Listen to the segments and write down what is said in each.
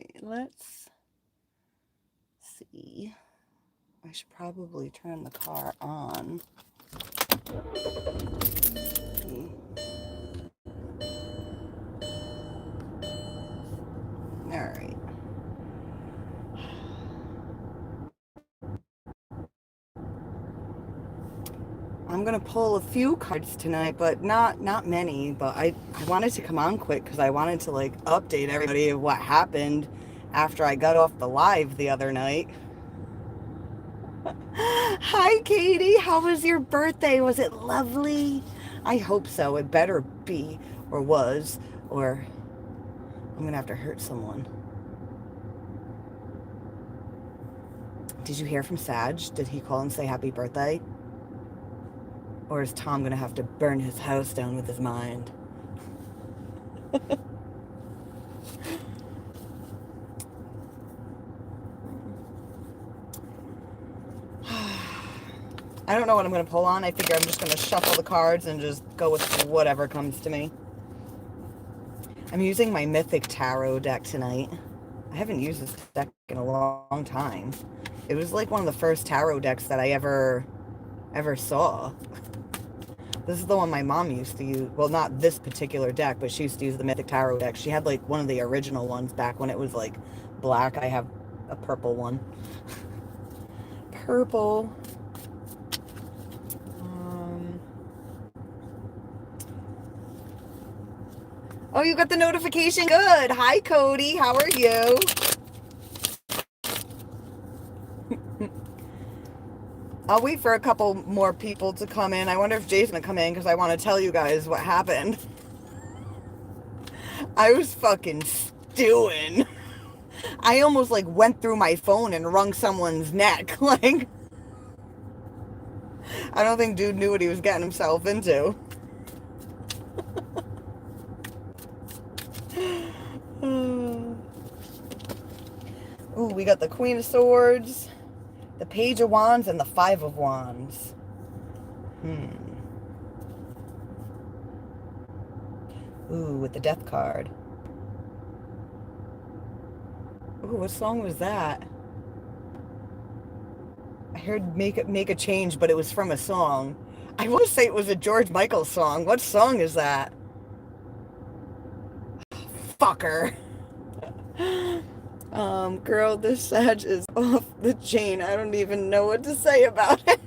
right, let's see. I should probably turn the car on. All right. I'm gonna pull a few cards tonight, but not many. But I wanted to come on quick because I wanted to like update everybody of what happened after I got off the live the other night. Hi, Katie. How was your birthday? Was it lovely? I hope so. It better be, or was, or I'm gonna have to hurt someone. Did you hear from Sag? Did he call and say happy birthday? Or is Tom gonna have to burn his house down with his mind? I don't know what I'm going to pull on. I figure I'm just going to shuffle the cards and just go with whatever comes to me. I'm using my Mythic Tarot deck tonight. I haven't used this deck in a long time. It was like one of the first tarot decks that I ever saw. This is the one my mom used to use. Well, not this particular deck, but she used to use the Mythic Tarot deck. She had like one of the original ones back when it was like black. I have a purple one. Purple. Oh, you got the notification? Good. Hi, Cody. How are you? I'll wait for a couple more people to come in. I wonder if Jason will come in because I want to tell you guys what happened. I was fucking stewing. I almost like went through my phone and wrung someone's neck. Like, I don't think dude knew what he was getting himself into. Ooh, we got the Queen of Swords, the Page of Wands, and the Five of Wands. Ooh, with the Death card. Ooh, what song was that? I heard Make a Change, but it was from a song. I want to say it was a George Michael song. What song is that? Fucker. Girl, this Sag is off the chain. I don't even know what to say about it.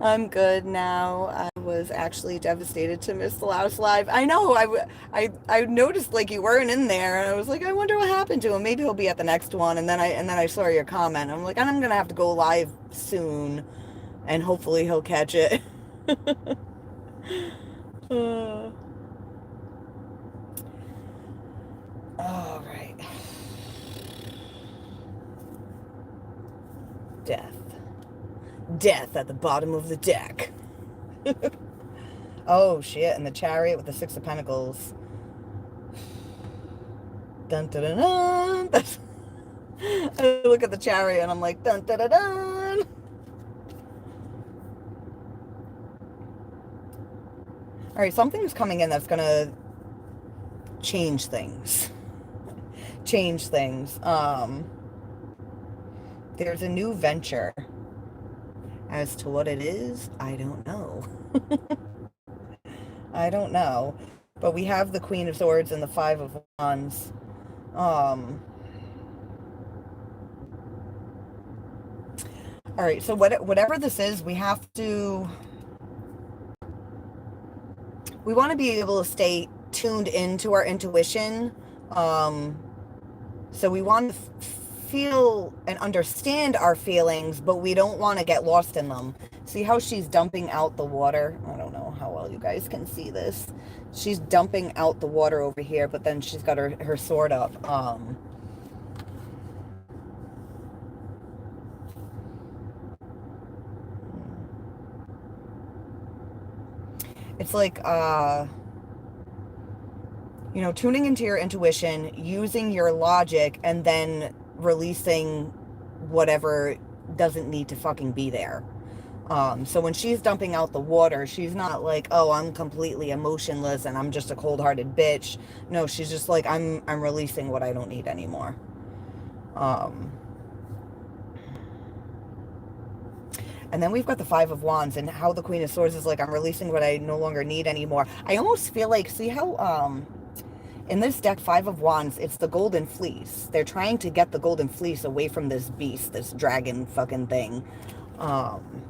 I'm good now. I was actually devastated to miss the last live. I know. I noticed like you weren't in there, and I was like, I wonder what happened to him. Maybe he'll be at the next one. And then I saw your comment. I'm like, I'm gonna have to go live soon, and hopefully he'll catch it. All right. Death. Death at the bottom of the deck. Oh shit! And the Chariot with the Six of Pentacles. Dun dun dun dun. That's, I look at the Chariot and I'm like dun dun dun dun. All right, something's coming in that's gonna change things. Change things. There's a new venture. As to what it is, I don't know. I don't know. But we have the Queen of Swords and the Five of Wands. All right, so whatever this is, we want to be able to stay tuned into our intuition. So we want to feel and understand our feelings, but we don't want to get lost in them. See how she's dumping out the water? I don't know how well you guys can see this. She's dumping out the water over here, but then she's got her sword up. It's like, tuning into your intuition, using your logic, and then releasing whatever doesn't need to fucking be there. So when she's dumping out the water, she's not like, oh, I'm completely emotionless and I'm just a cold-hearted bitch. No, she's just like, I'm releasing what I don't need anymore. Um, and then we've got the Five of Wands, and how the Queen of Swords is like, I'm releasing what I no longer need anymore. I almost feel like, see how in this deck, Five of Wands, it's the Golden Fleece. They're trying to get the Golden Fleece away from this beast, this dragon fucking thing. Um,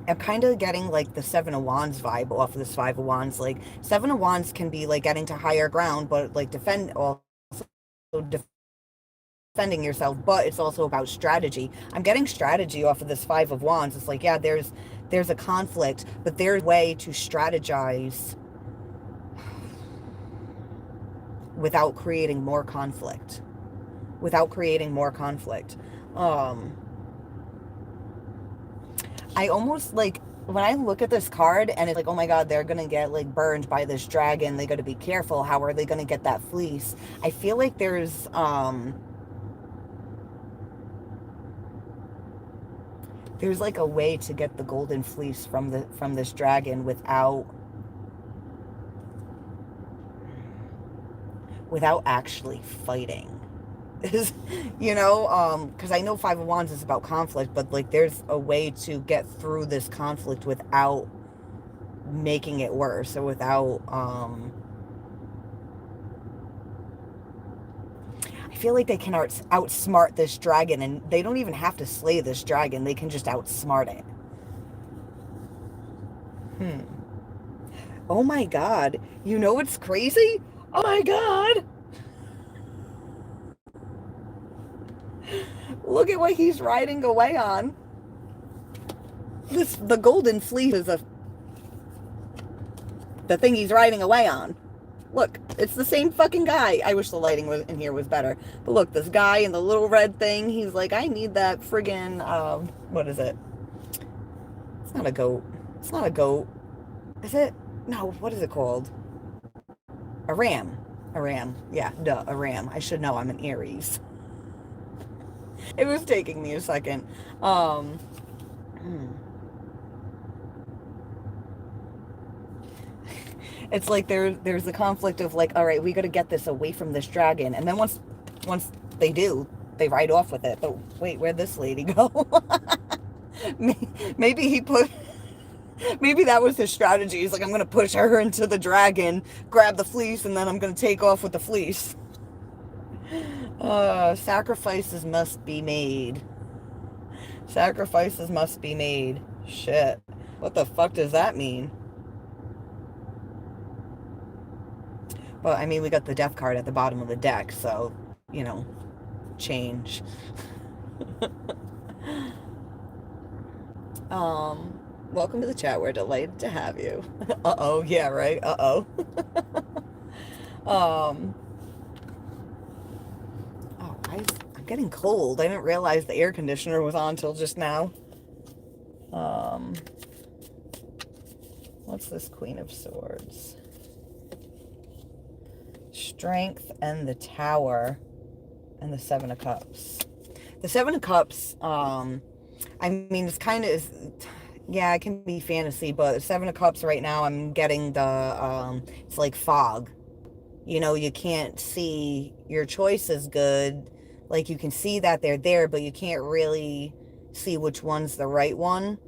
I'm kind of getting like the Seven of Wands vibe off of this Five of Wands. Like, Seven of Wands can be like getting to higher ground, but like also defending yourself, but it's also about strategy. I'm getting strategy off of this Five of Wands. It's like, yeah, there's a conflict, but there's a way to strategize without creating more conflict. Without creating more conflict. I almost like, when I look at this card and it's like, oh my God, they're going to get like burned by this dragon. They got to be careful. How are they going to get that fleece? I feel like there's like a way to get the golden fleece from this dragon without actually fighting. You know, because I know Five of Wands is about conflict, but like there's a way to get through this conflict without making it worse, or without I feel like they can outsmart this dragon, and they don't even have to slay this dragon. They can just outsmart it. Oh my God. You know what's crazy? Oh my God. Look at what he's riding away on. The golden fleece is the thing he's riding away on. Look, it's the same fucking guy. I wish the lighting in here was better. But look, this guy in the little red thing, he's like, I need that friggin', what is it? It's not a goat. It's not a goat. Is it? No, what is it called? A ram. A ram. Yeah, duh, a ram. I should know, I'm an Aries. It was taking me a second. It's like there's the conflict of like, all right, we got to get this away from this dragon, and then once they do, they ride off with it. But wait, where'd this lady go? Maybe maybe that was his strategy. He's like, I'm gonna push her into the dragon, grab the fleece, and then I'm gonna take off with the fleece. Sacrifices must be made. Sacrifices must be made. Shit. What the fuck does that mean? Well, I mean, we got the death card at the bottom of the deck, so, you know, change. Welcome to the chat. We're delighted to have you. Uh-oh, yeah, right? Uh-oh. Oh, guys, I'm getting cold. I didn't realize the air conditioner was on till just now. What's this Queen of Swords? Strength and the Tower and the Seven of Cups. The Seven of Cups, I mean, it's kind of, yeah, it can be fantasy, but the Seven of Cups right now, I'm getting the, it's like fog. You know, you can't see your choices good. Like, you can see that they're there, but you can't really see which one's the right one.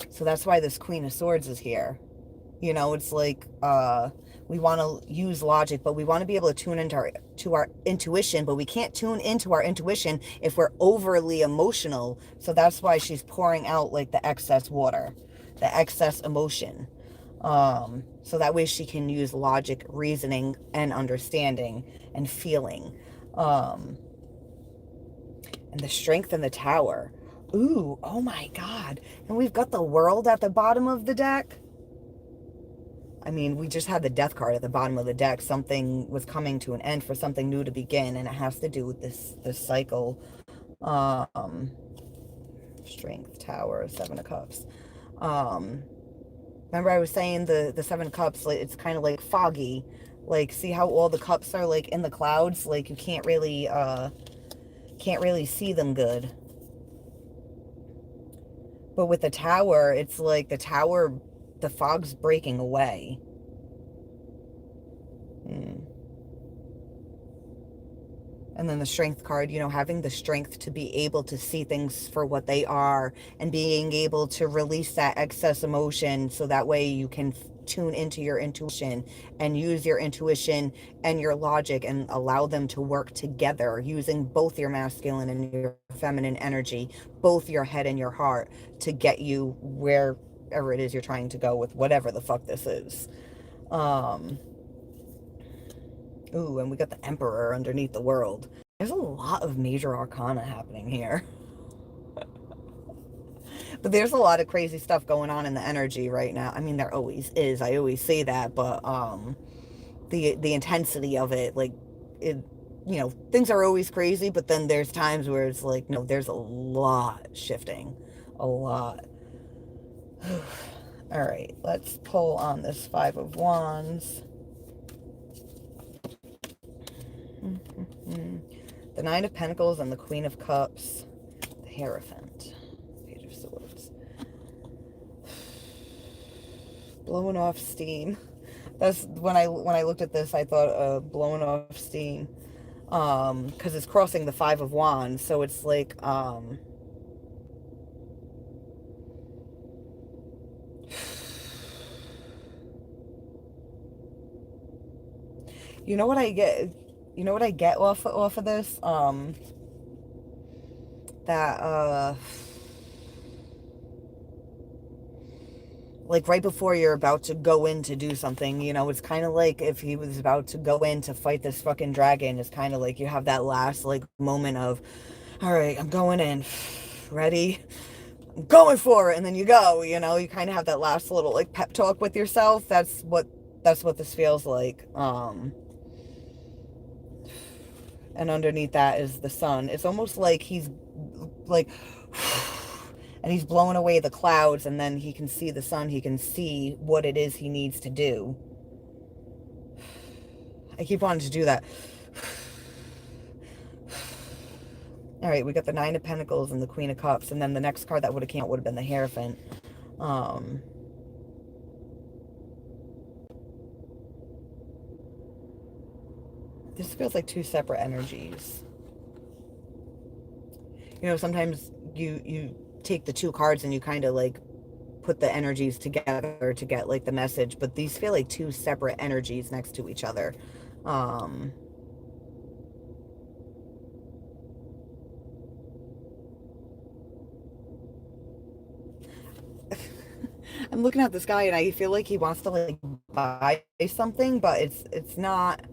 So that's why this Queen of Swords is here. You know, it's like, we want to use logic, but we want to be able to tune into our intuition, but we can't tune into our intuition if we're overly emotional. So that's why she's pouring out like the excess water, the excess emotion. So that way she can use logic, reasoning, and understanding and feeling. And the Strength in the Tower. Ooh, oh my God. And we've got the World at the bottom of the deck. I mean, we just had the Death card at the bottom of the deck. Something was coming to an end for something new to begin, and it has to do with this cycle. Strength, Tower, Seven of Cups. Remember I was saying the seven cups, like it's kind of like foggy. Like see how all the cups are like in the clouds? Like you can't really see them good. But with the tower, it's like the fog's breaking away. Hmm. And then the strength card, having the strength to be able to see things for what they are and being able to release that excess emotion so that way you can tune into your intuition and use your intuition and your logic and allow them to work together using both your masculine and your feminine energy, both your head and your heart to get you wherever it is you're trying to go with whatever the fuck this is. Um, Ooh, and we got the Emperor underneath the world. There's a lot of major arcana happening here. But there's a lot of crazy stuff going on in the energy right now. I mean, there always is. I always say that, but the intensity of it, like it, things are always crazy, but then there's times where it's like, no, there's a lot shifting. A lot. All right, let's pull on this Five of Wands. The Nine of Pentacles and the Queen of Cups. The Hierophant. Page of Swords. Blowing off steam. That's when I looked at this, I thought blowing off steam. Because it's crossing the Five of Wands, so it's like you know what I get off of this? That like right before you're about to go in to do something, it's kind of like if he was about to go in to fight this fucking dragon, it's kind of like you have that last like moment of, all right, I'm going in, ready, I'm going for it, and then you go, you kind of have that last little like pep talk with yourself. That's what this feels like. And underneath that is the sun. It's almost like he's like and he's blowing away the clouds, and then he can see the sun, he can see what it is he needs to do. I keep wanting to do that. All right, we got the Nine of Pentacles and the Queen of Cups, and then the next card that would have came out would have been the Hierophant. This feels like two separate energies. Sometimes you take the two cards and you kind of like put the energies together to get like the message, but these feel like two separate energies next to each other. I'm looking at this guy and I feel like he wants to like buy something, but it's not.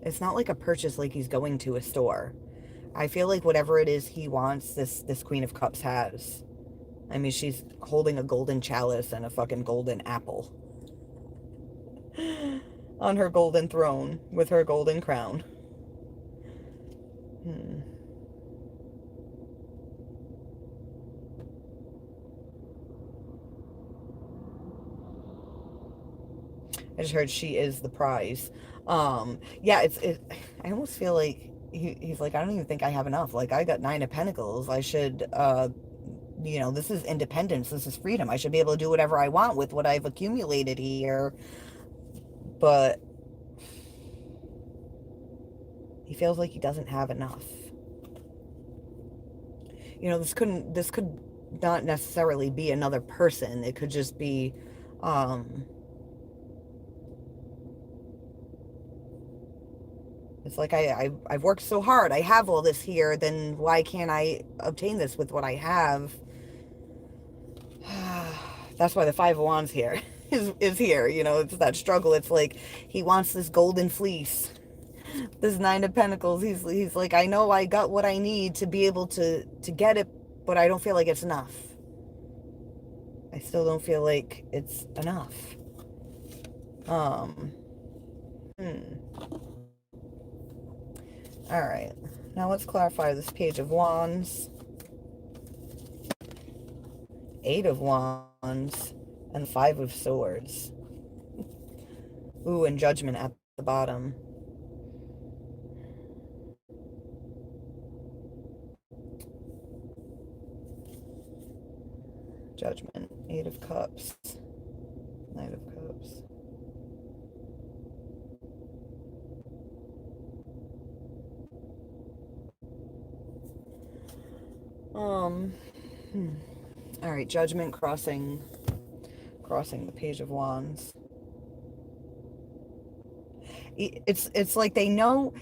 It's not like a purchase like he's going to a store. I feel like whatever it is he wants, this Queen of Cups has. I mean, she's holding a golden chalice and a fucking golden apple on her golden throne with her golden crown. I just heard she is the prize. Yeah, I almost feel like he's like, I don't even think I have enough. Like, I got Nine of Pentacles. I should, this is independence. This is freedom. I should be able to do whatever I want with what I've accumulated here. But he feels like he doesn't have enough. This could not necessarily be another person. It could just be, it's like I've worked so hard. I have all this here. Then why can't I obtain this with what I have? That's why the Five of Wands here is here. It's that struggle. It's like he wants this golden fleece, this Nine of Pentacles. He's like, I know I got what I need to be able to get it, but I don't feel like it's enough. I still don't feel like it's enough. All right, now let's clarify this Page of Wands. Eight of Wands and Five of Swords. Ooh, and Judgment at the bottom. Judgment. Eight of Cups. Knight of Cups. All right, Judgment crossing the Page of Wands. It's like they know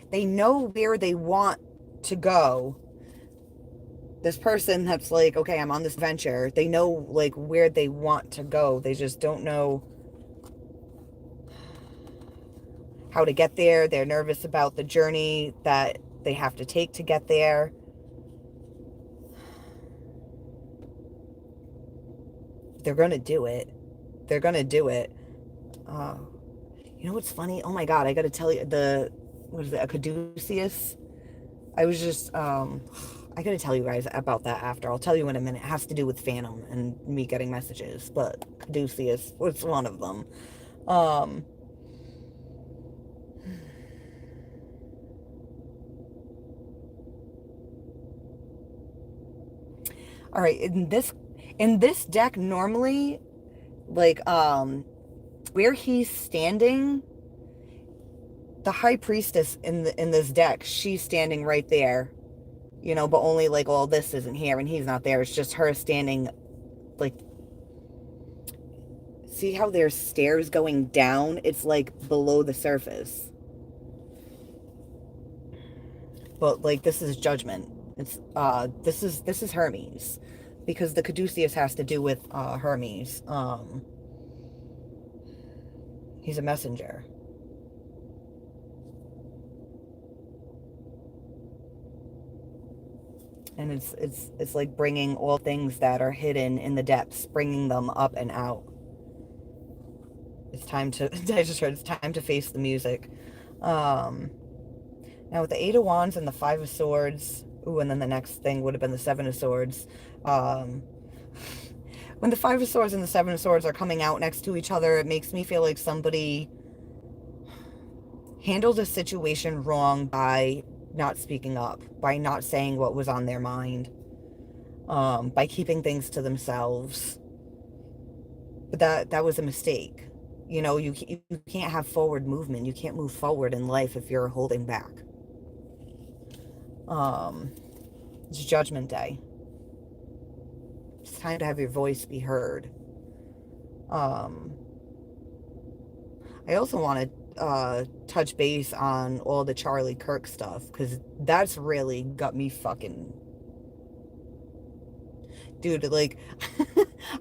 where they want to go. This person that's like, okay, I'm on this venture. They know like where they want to go. They just don't know how to get there. They're nervous about the journey that they have to take to get there. They're going to do it. They're going to do it. You know what's funny? Oh my God, I got to tell you, what is it, a caduceus? I was just, I got to tell you guys about that after. I'll tell you in a minute. It has to do with Phantom and me getting messages, but caduceus was one of them. All right, in this deck, normally, like, where he's standing, the High Priestess in this deck, she's standing right there, you know, but only like, well, this isn't here and he's not there. It's just her standing, like, see how there's stairs going down? It's like below the surface. But like, this is Judgment. It's this is Hermes, because the caduceus has to do with Hermes. He's a messenger. And it's like bringing all things that are hidden in the depths, bringing them up and out. It's time to, I just heard, it's time to face the music. Now with the Eight of Wands and the Five of Swords, ooh, and then the next thing would have been the Seven of Swords. When the Five of Swords and the Seven of Swords are coming out next to each other, it makes me feel like somebody handled a situation wrong by not speaking up, by not saying what was on their mind, by keeping things to themselves. But that was a mistake. You know, you can't have forward movement. You can't move forward in life if you're holding back. It's Judgment Day. It's time to have your voice be heard. I also want to touch base on all the Charlie Kirk stuff, because that's really got me fucking... Dude, like,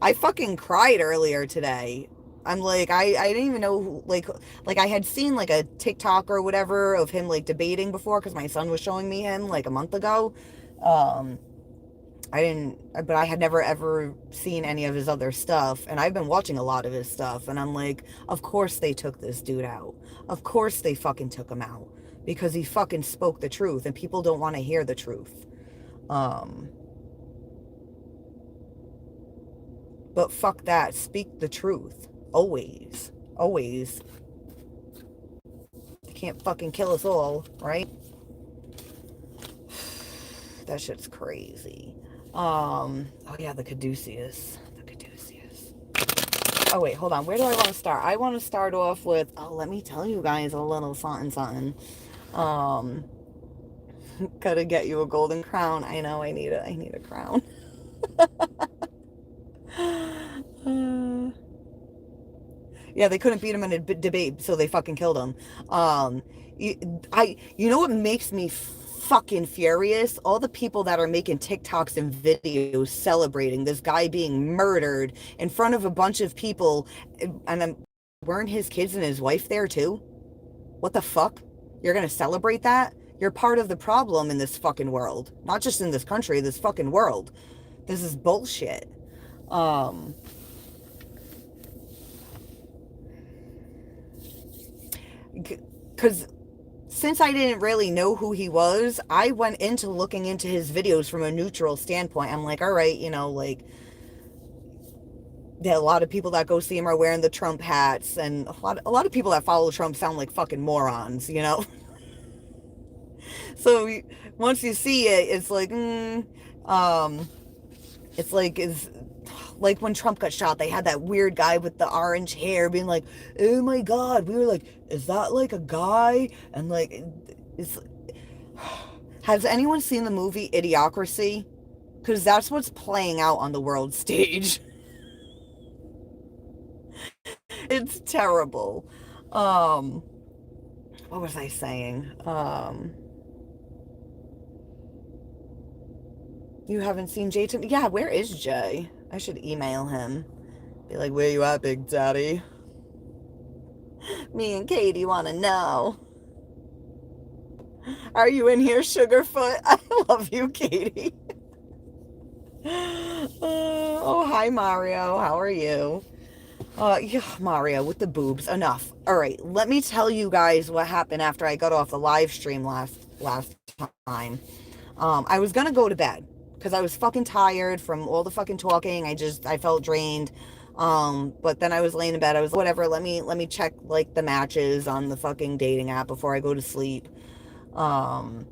I fucking cried earlier today. I'm like, I didn't even know who, like I had seen like a TikTok or whatever of him like debating before, because my son was showing me him like a month ago. But I had never ever seen any of his other stuff, and I've been watching a lot of his stuff, and I'm like, of course they took this dude out. Of course they fucking took him out, because he fucking spoke the truth, and people don't want to hear the truth. But fuck that, speak the truth. Always. Always. They can't fucking kill us all, right? That shit's crazy. Oh yeah, the caduceus. The caduceus. Oh wait, hold on. Where do I want to start? I want to start off with, oh, let me tell you guys a little something something. Gotta get you a golden crown. I know I need a crown. Yeah, they couldn't beat him in a debate, so they fucking killed him. You know what makes me fucking furious? All the people that are making TikToks and videos celebrating this guy being murdered in front of a bunch of people, and weren't his kids and his wife there too? What the fuck? You're gonna celebrate that? You're part of the problem in this fucking world. Not just in this country, this fucking world. This is bullshit. Because since I didn't really know who he was, I went into looking into his videos from a neutral standpoint. I'm like, all right, you know, like, a lot of people that go see him are wearing the Trump hats, and a lot of people that follow Trump sound like fucking morons, you know. So once you see it, it's like, um, it's like is like when Trump got shot, they had that weird guy with the orange hair being like, "Oh my God," we were like, "Is that like a guy?" And like, it's. Has anyone seen the movie Idiocracy? Because that's what's playing out on the world stage. It's terrible. Um, what was I saying? You haven't seen Jay? Yeah, where is Jay? I should email him. Be like, where you at, Big Daddy? Me and Katie want to know. Are you in here, Sugarfoot? I love you, Katie. Oh, hi, Mario. How are you? Yeah, Mario with the boobs. Enough. All right, let me tell you guys what happened after I got off the live stream last time. I was gonna go to bed because I was fucking tired from all the fucking talking. I felt drained. But then I was laying in bed. I was whatever. Let me check like the matches on the fucking dating app before I go to sleep. Um,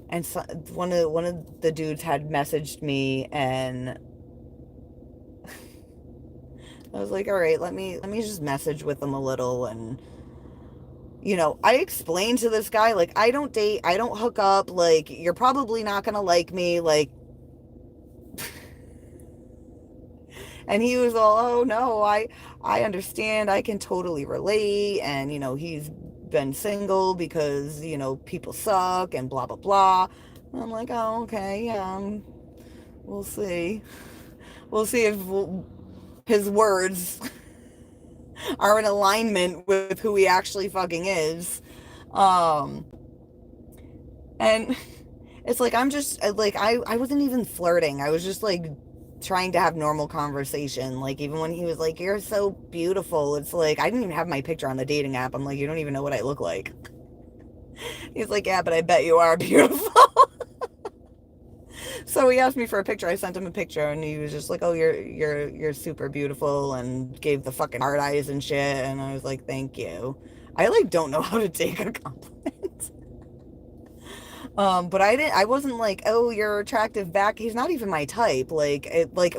and so, one of the dudes had messaged me, and I was like, all right, let me just message with him a little. And I explained to this guy, like, I don't date, I don't hook up, like, you're probably not gonna like me, like. And he was all, oh no, I understand, I can totally relate. And he's been single because people suck and blah blah blah. And I'm like, oh, okay, yeah, we'll see. We'll see if his words are in alignment with who he actually fucking is. Um, and it's like, I'm just like, I wasn't even flirting. I was just like trying to have normal conversation. Like, even when he was like, you're so beautiful, it's like, I didn't even have my picture on the dating app. I'm like, you don't even know what I look like. He's like, yeah, but I bet you are beautiful. So he asked me for a picture. I sent him a picture, and he was just like, "Oh, you're super beautiful," and gave the fucking hard eyes and shit. And I was like, "Thank you." I like don't know how to take a compliment. But I wasn't like, "Oh, you're attractive back." He's not even my type. Like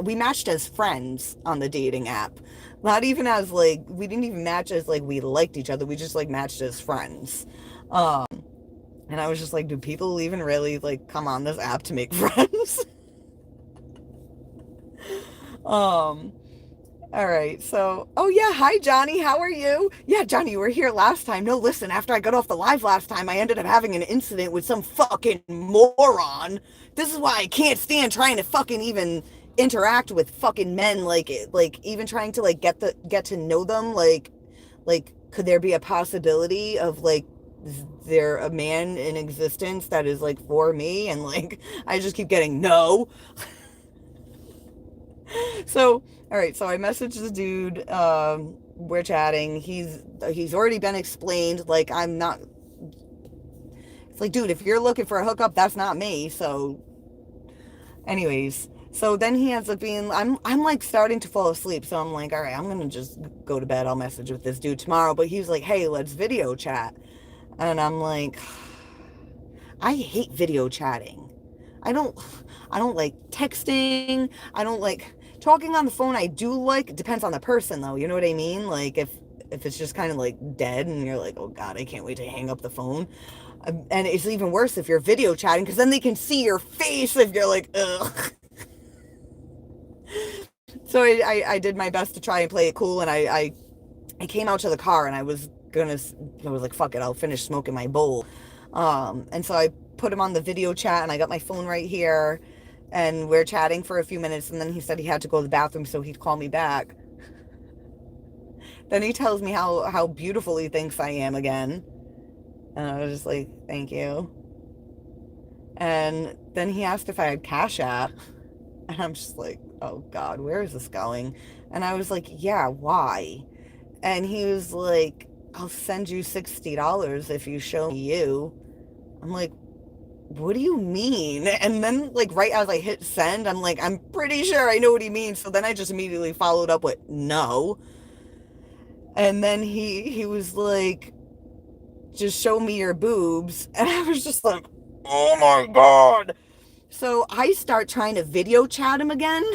we matched as friends on the dating app. Not even as like we didn't even match as like we liked each other. We just like matched as friends. Um, and I was just like, do people even really like come on this app to make friends? Um, all right. So, oh yeah, hi Johnny, how are you? Yeah, Johnny, you were here last time. No, listen, after I got off the live last time, I ended up having an incident with some fucking moron. This is why I can't stand trying to fucking even interact with fucking men, like even trying to like get to know them, like could there be a possibility of like is there a man in existence that is like for me? And like I just keep getting no. So, all right, so I messaged the dude. We're chatting. He's already been explained. Like, I'm not. It's like, dude, if you're looking for a hookup, that's not me. So, anyways, so then he ends up being. I'm like starting to fall asleep. So I'm like, all right, I'm gonna just go to bed. I'll message with this dude tomorrow. But he's like, hey, let's video chat. And I'm like, I hate video chatting. I don't I don't like texting. I don't like talking on the phone. I do like, it depends on the person though. You know what I mean? Like if it's just kind of like dead and you're like, "Oh God, I can't wait to hang up the phone." And it's even worse if you're video chatting because then they can see your face if you're like, ugh. So I did my best to try and play it cool, and I came out to the car, and I was like, fuck it, I'll finish smoking my bowl. And so I put him on the video chat, and I got my phone right here, and we're chatting for a few minutes, and then he said he had to go to the bathroom, so he'd call me back. Then he tells me how beautiful he thinks I am again. And I was just like, thank you. And then he asked if I had Cash App. And I'm just like, oh God, where is this going? And I was like, yeah, why? And he was like, I'll send you $60 if you show me you. I'm like, what do you mean? And then, like, right as I hit send, I'm like, I'm pretty sure I know what he means. So then I just immediately followed up with no. And then he was like, just show me your boobs. And I was just like, oh my God. So I start trying to video chat him again.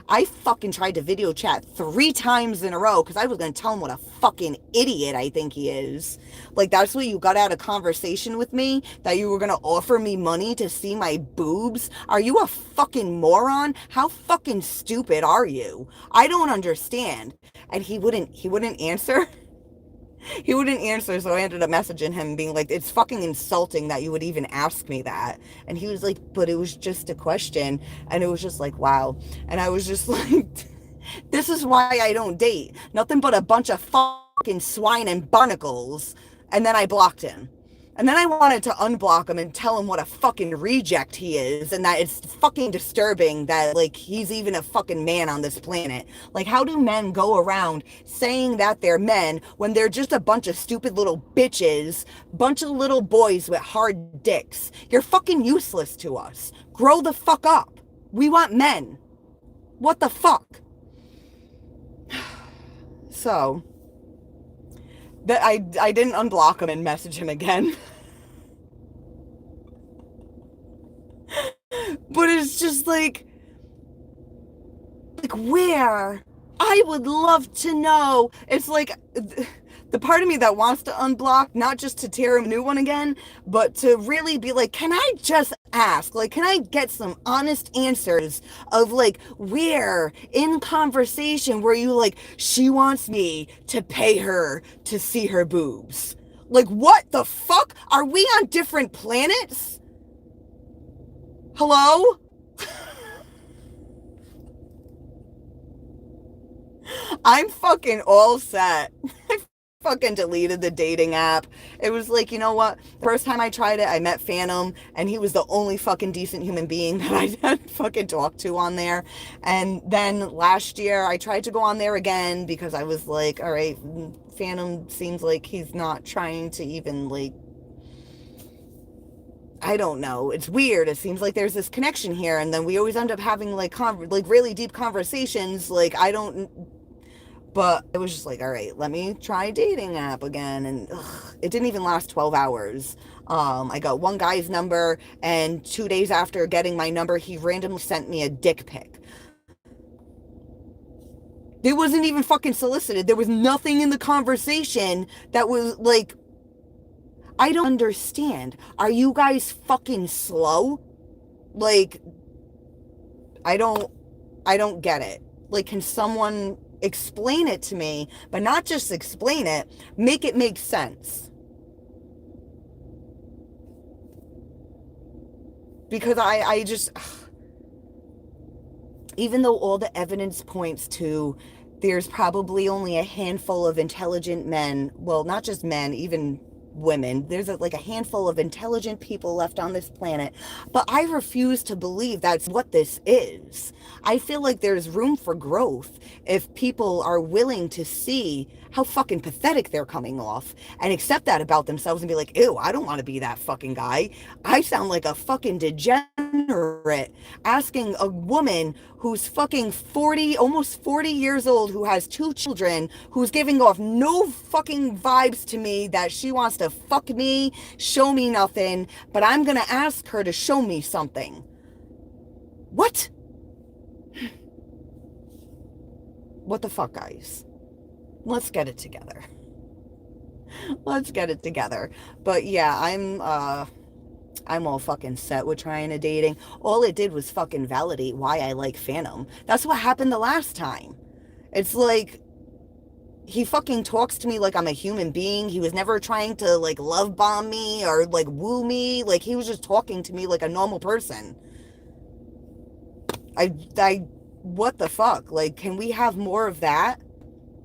I fucking tried to video chat 3 times in a row because I was going to tell him what a fucking idiot I think he is. Like, that's what you got out of conversation with me? That you were going to offer me money to see my boobs? Are you a fucking moron? How fucking stupid are you? I don't understand. And he wouldn't answer. He wouldn't answer, so I ended up messaging him being like, it's fucking insulting that you would even ask me that. And he was like, but it was just a question. And it was just like, wow. And I was just like, this is why I don't date. Nothing but a bunch of fucking swine and barnacles. And then I blocked him. And then I wanted to unblock him and tell him what a fucking reject he is and that it's fucking disturbing that, like, he's even a fucking man on this planet. Like, how do men go around saying that they're men when they're just a bunch of stupid little bitches, bunch of little boys with hard dicks? You're fucking useless to us. Grow the fuck up. We want men. What the fuck? So, that I didn't unblock him and message him again. But it's just like where? I would love to know. It's like the part of me that wants to unblock, not just to tear a new one again, but to really be like, can I just ask? Like, can I get some honest answers of like where in conversation where you like, she wants me to pay her to see her boobs? Like, what the fuck? Are we on different planets? Hello? I'm fucking all set. I fucking deleted the dating app. It was like, you know what? First time I tried it, I met Phantom, and he was the only fucking decent human being that I had fucking talked to on there. And then last year, I tried to go on there again because I was like, all right, Phantom seems like he's not trying to even like, I don't know. It's weird. It seems like there's this connection here, and then we always end up having like like really deep conversations. Like I don't. But it was just like, all right, let me try dating app again, and it didn't even last 12 hours. I got one guy's number, and 2 days after getting my number, he randomly sent me a dick pic. It wasn't even fucking solicited. There was nothing in the conversation that was like, I don't understand. Are you guys fucking slow? Like, I don't I don't get it. Like, can someone explain it to me, but not just explain it, make it make sense? Because I just, even though all the evidence points to there's probably only a handful of intelligent men, well, not just men, even women, there's like a handful of intelligent people left on this planet, but I refuse to believe that's what this is. I feel like there's room for growth if people are willing to see how fucking pathetic they're coming off and accept that about themselves and be like, ew, I don't want to be that fucking guy. I sound like a fucking degenerate asking a woman who's fucking 40, almost 40 years old, who has 2 children, who's giving off no fucking vibes to me that she wants to fuck me, show me nothing, but I'm gonna ask her to show me something. What? What the fuck, guys? Let's get it together. Let's get it together. But yeah, I'm all fucking set with trying to dating. All it did was fucking validate why I like Phantom. That's what happened the last time. It's like, he fucking talks to me like I'm a human being. He was never trying to like love bomb me or like woo me. Like, he was just talking to me like a normal person. What the fuck? Like, can we have more of that?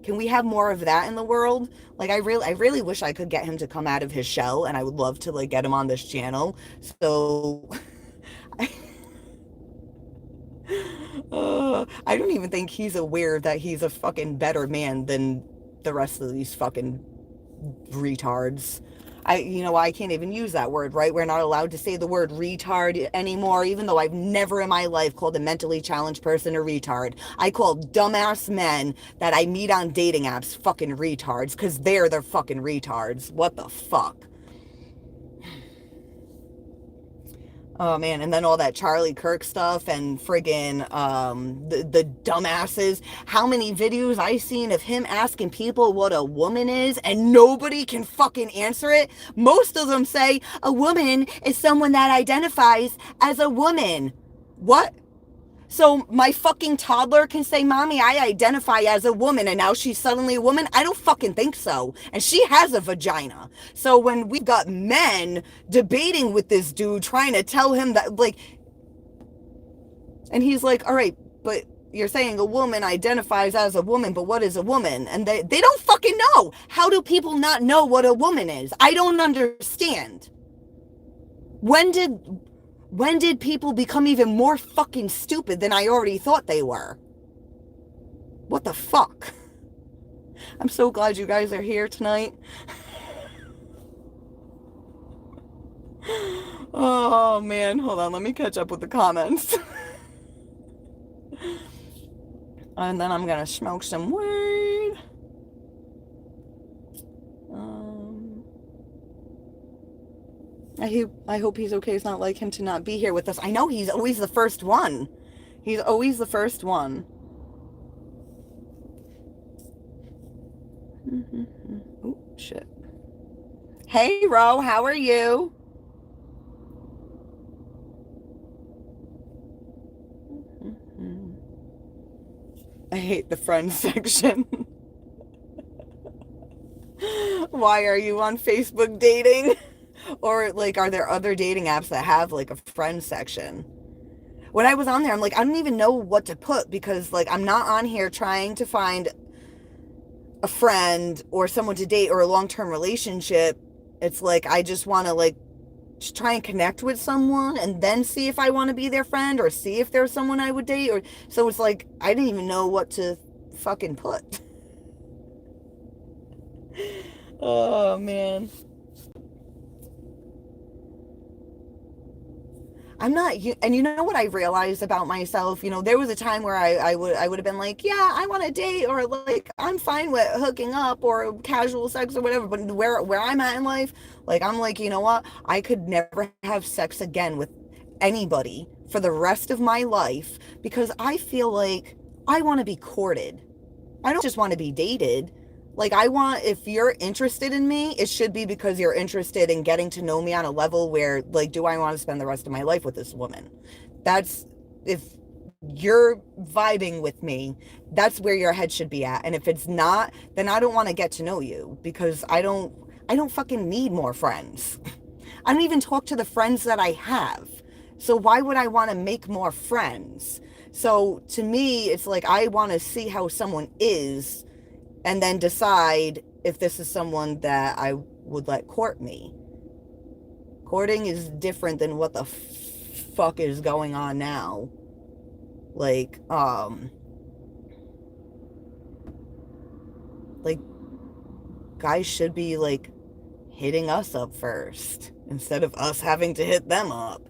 Can we have more of that in the world? Like, I really wish I could get him to come out of his shell, and I would love to like get him on this channel. So, I don't even think he's aware that he's a fucking better man than the rest of these fucking retards. I can't even use that word, right? We're not allowed to say the word retard anymore, even though I've never in my life called a mentally challenged person a retard. I call dumbass men that I meet on dating apps fucking retards, because they're the fucking retards. What the fuck? Oh man, and then all that Charlie Kirk stuff and friggin' the dumbasses. How many videos I seen of him asking people what a woman is and nobody can fucking answer it? Most of them say a woman is someone that identifies as a woman. What? So my fucking toddler can say, Mommy, I identify as a woman, and now she's suddenly a woman? I don't fucking think so. And she has a vagina. So when we got men debating with this dude, trying to tell him that, like, and he's like, all right, but you're saying a woman identifies as a woman, but what is a woman? And they don't fucking know. How do people not know what a woman is? I don't understand. When did people become even more fucking stupid than I already thought they were? What the fuck? I'm so glad you guys are here tonight. Oh man, hold on, let me catch up with the comments. And then I'm gonna smoke some weed. I hope he's okay. It's not like him to not be here with us. I know he's always the first one. He's always the first one. Oh, shit. Hey, Ro, how are you? I hate the friends section. Why are you on Facebook dating? Or, like, are there other dating apps that have, like, a friends section? When I was on there, I'm like, I don't even know what to put, because, like, I'm not on here trying to find a friend or someone to date or a long-term relationship. It's like, I just want to, like, just try and connect with someone and then see if I want to be their friend or see if there's someone I would date. Or so it's like, I didn't even know what to fucking put. Oh, man. I'm not, and you know what I realized about myself? There was a time where I would have been like, yeah, I want to date, or like, I'm fine with hooking up or casual sex or whatever. But where I'm at in life, like, I'm like, you know what? I could never have sex again with anybody for the rest of my life, because I feel like I want to be courted. I don't just want to be dated. Like, if you're interested in me, it should be because you're interested in getting to know me on a level where, like, do I want to spend the rest of my life with this woman? If you're vibing with me, that's where your head should be at. And if it's not, then I don't want to get to know you, because I don't fucking need more friends. I don't even talk to the friends that I have. So why would I want to make more friends? So to me, it's like, I want to see how someone is and then decide if this is someone that I would let court me. Courting is different than what the fuck is going on now. Like, guys should be, like, hitting us up first instead of us having to hit them up.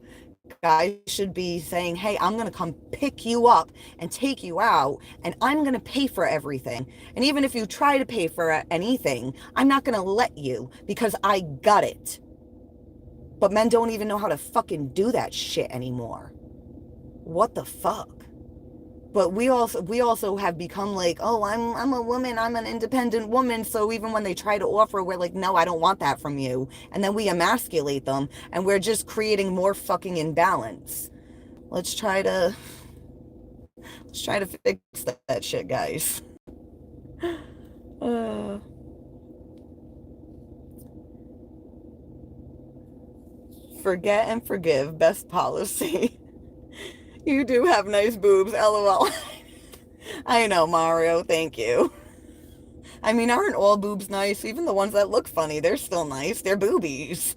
Guys should be saying, hey, I'm going to come pick you up and take you out, and I'm going to pay for everything. And even if you try to pay for anything, I'm not going to let you, because I got it. But men don't even know how to fucking do that shit anymore. What the fuck? But we also have become like, oh, I'm a woman, I'm an independent woman, so even when they try to offer, we're like, no, I don't want that from you. And then we emasculate them, and we're just creating more fucking imbalance. Let's try to fix that shit, guys. Forget and forgive, best policy. You do have nice boobs, LOL. I know, Mario, thank you. I mean, aren't all boobs nice? Even the ones that look funny, they're still nice. They're boobies.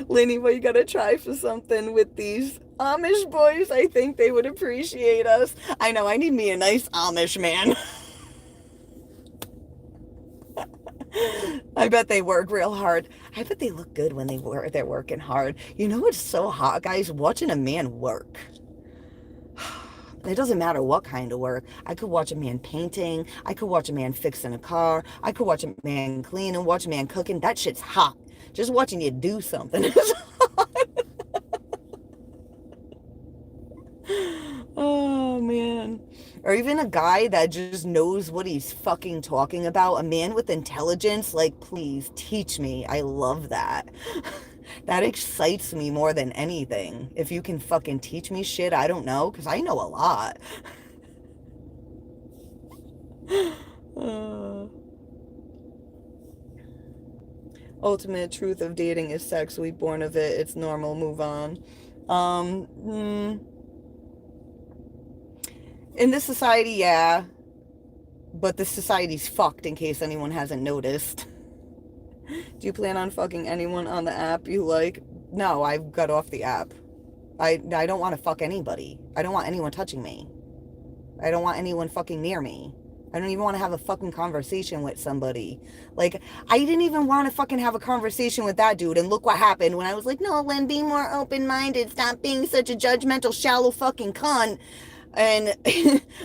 Lenny, well, you gotta try for something with these Amish boys. I think they would appreciate us. I know, I need me a nice Amish man. I bet they work real hard. I bet they look good when they're working hard. You know what's so hot, guys? Watching a man work. It doesn't matter what kind of work. I could watch a man painting. I could watch a man fixing a car. I could watch a man cleaning, watch a man cooking. That shit's hot. Just watching you do something is hot. Oh, man. Or even a guy that just knows what he's fucking talking about. A man with intelligence. Like, please, teach me. I love that. That excites me more than anything. If you can fucking teach me shit I don't know, because I know a lot. Ultimate truth of dating is sex. We born of it. It's normal. Move on. In this society, yeah. But this society's fucked, in case anyone hasn't noticed. Do you plan on fucking anyone on the app you like? No, I've got off the app. I don't want to fuck anybody. I don't want anyone touching me. I don't want anyone fucking near me. I don't even want to have a fucking conversation with somebody. Like, I didn't even want to fucking have a conversation with that dude. And look what happened when I was like, no, Lynn, be more open-minded. Stop being such a judgmental, shallow fucking cunt. And,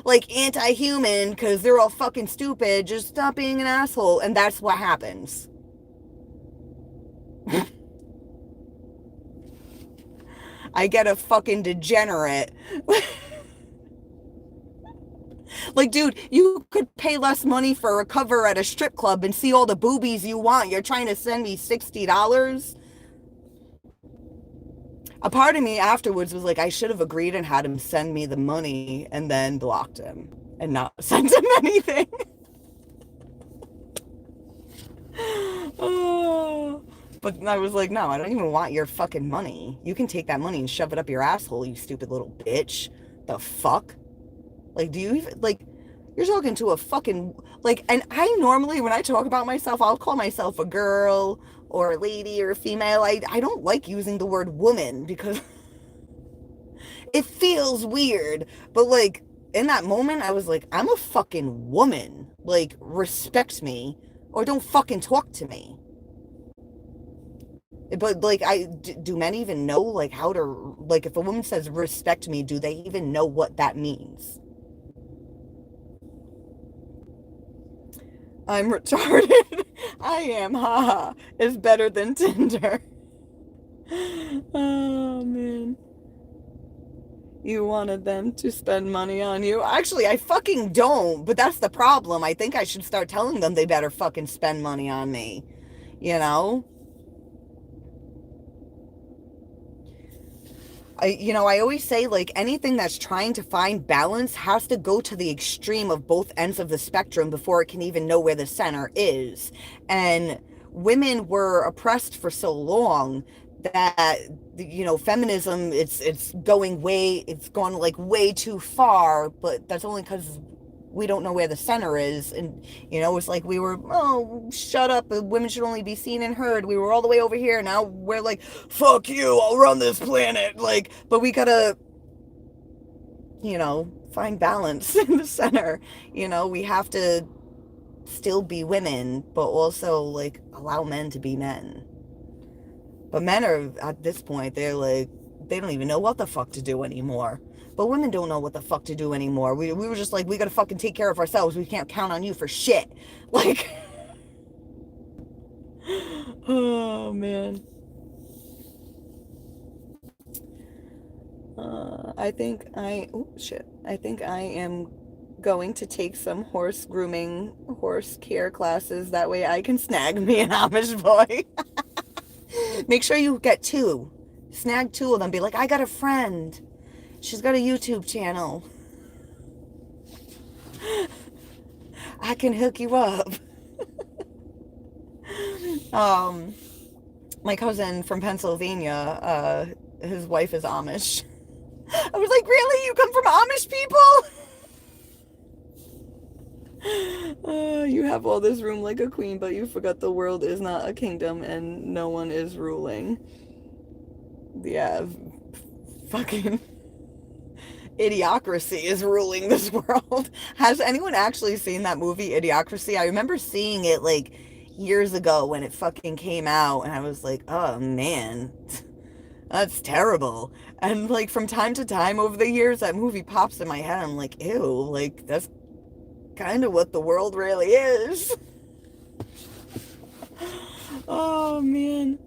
like, anti-human, because they're all fucking stupid. Just stop being an asshole. And that's what happens. I get a fucking degenerate. Like, dude, you could pay less money for a cover at a strip club and see all the boobies you want. You're trying to send me $60? A part of me afterwards was like, I should have agreed and had him send me the money and then blocked him and not sent him anything. Oh. But I was like, no, I don't even want your fucking money. You can take that money and shove it up your asshole, you stupid little bitch. The fuck? Like, do you even, like, you're talking to a fucking, like, and I normally, when I talk about myself, I'll call myself a girl or a lady or a female. I don't like using the word woman because it feels weird. But, like, in that moment, I was like, I'm a fucking woman. Like, respect me or don't fucking talk to me. But, like, do men even know, like, how to, like, if a woman says respect me, do they even know what that means? I'm retarded. I am, haha. It's better than Tinder. Oh, man. You wanted them to spend money on you? Actually, I fucking don't, but that's the problem. I think I should start telling them they better fucking spend money on me. You know? I always say, like, anything that's trying to find balance has to go to the extreme of both ends of the spectrum before it can even know where the center is. And women were oppressed for so long that, feminism, it's gone like way too far, but that's only because we don't know where the center is. And, it's like we were, oh, shut up, women should only be seen and heard. We were all the way over here. Now we're like, fuck you, I'll run this planet. Like, but we gotta, find balance in the center. We have to still be women, but also, like, allow men to be men. But men are, at this point, they're like, they don't even know what the fuck to do anymore. But women don't know what the fuck to do anymore. We were just like, we gotta fucking take care of ourselves. We can't count on you for shit. Like, oh, man. I think I am going to take some horse care classes. That way I can snag me an Amish boy. Make sure you get 2. Snag 2 of them. Be like, I got a friend. She's got a YouTube channel. I can hook you up. My cousin from Pennsylvania, his wife is Amish. I was like, really? You come from Amish people? You have all this room like a queen, but you forgot the world is not a kingdom and no one is ruling. Yeah, fucking Idiocracy is ruling this world. Has anyone actually seen that movie, Idiocracy? I remember seeing it, like, years ago when it fucking came out, and I was like, oh man, that's terrible. And like from time to time over the years, that movie pops in my head. I'm like, ew, like that's kind of what the world really is. Oh man.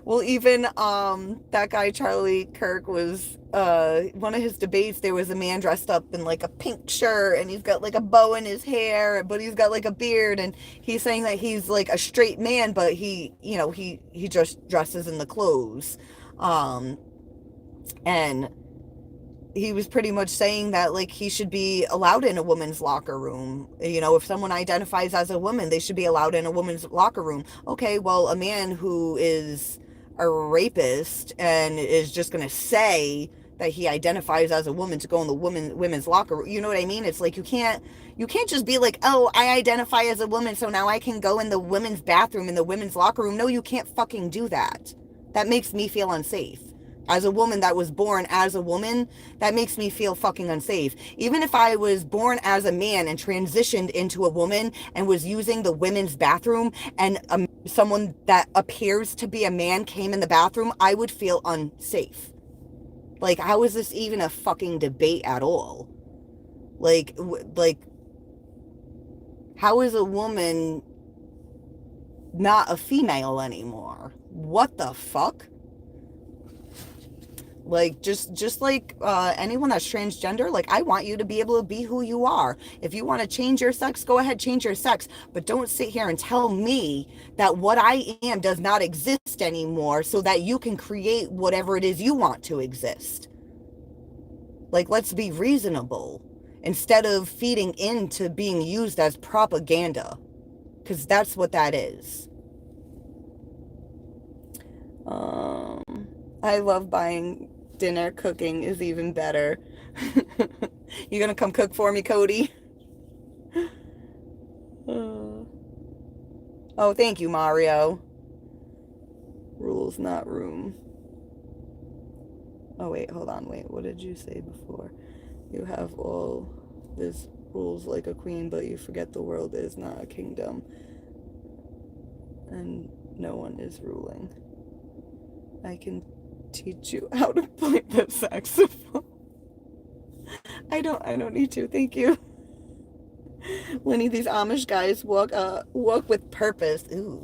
Well, even that guy Charlie Kirk was one of his debates. There was a man dressed up in like a pink shirt, and he's got like a bow in his hair, but he's got like a beard, and he's saying that he's like a straight man, but he just dresses in the clothes, um, and he was pretty much saying that like he should be allowed in a woman's locker room. If someone identifies as a woman, they should be allowed in a woman's locker room. Okay, well, a man who is a rapist and is just going to say that he identifies as a woman to go in the women's locker room. You know what I mean? It's like you can't just be like, "Oh, I identify as a woman, so now I can go in the women's bathroom in the women's locker room." No, you can't fucking do that. That makes me feel unsafe. As a woman that was born as a woman, that makes me feel fucking unsafe. Even if I was born as a man and transitioned into a woman and was using the women's bathroom, and someone that appears to be a man came in the bathroom, I would feel unsafe. Like, how is this even a fucking debate at all? Like, how is a woman not a female anymore? What the fuck? Like, just like anyone that's transgender, like, I want you to be able to be who you are. If you want to change your sex, go ahead, change your sex. But don't sit here and tell me that what I am does not exist anymore so that you can create whatever it is you want to exist. Like, let's be reasonable instead of feeding into being used as propaganda, because that's what that is. I love buying dinner. Cooking is even better. You gonna come cook for me, Cody? Oh, thank you, Mario. Rules, not room. Oh, wait, hold on, wait. What did you say before? You have all this rules like a queen, but you forget the world is not a kingdom. And no one is ruling. I can teach you how to play the saxophone. I don't need to, thank you. Lenny, these Amish guys walk with purpose. Ooh,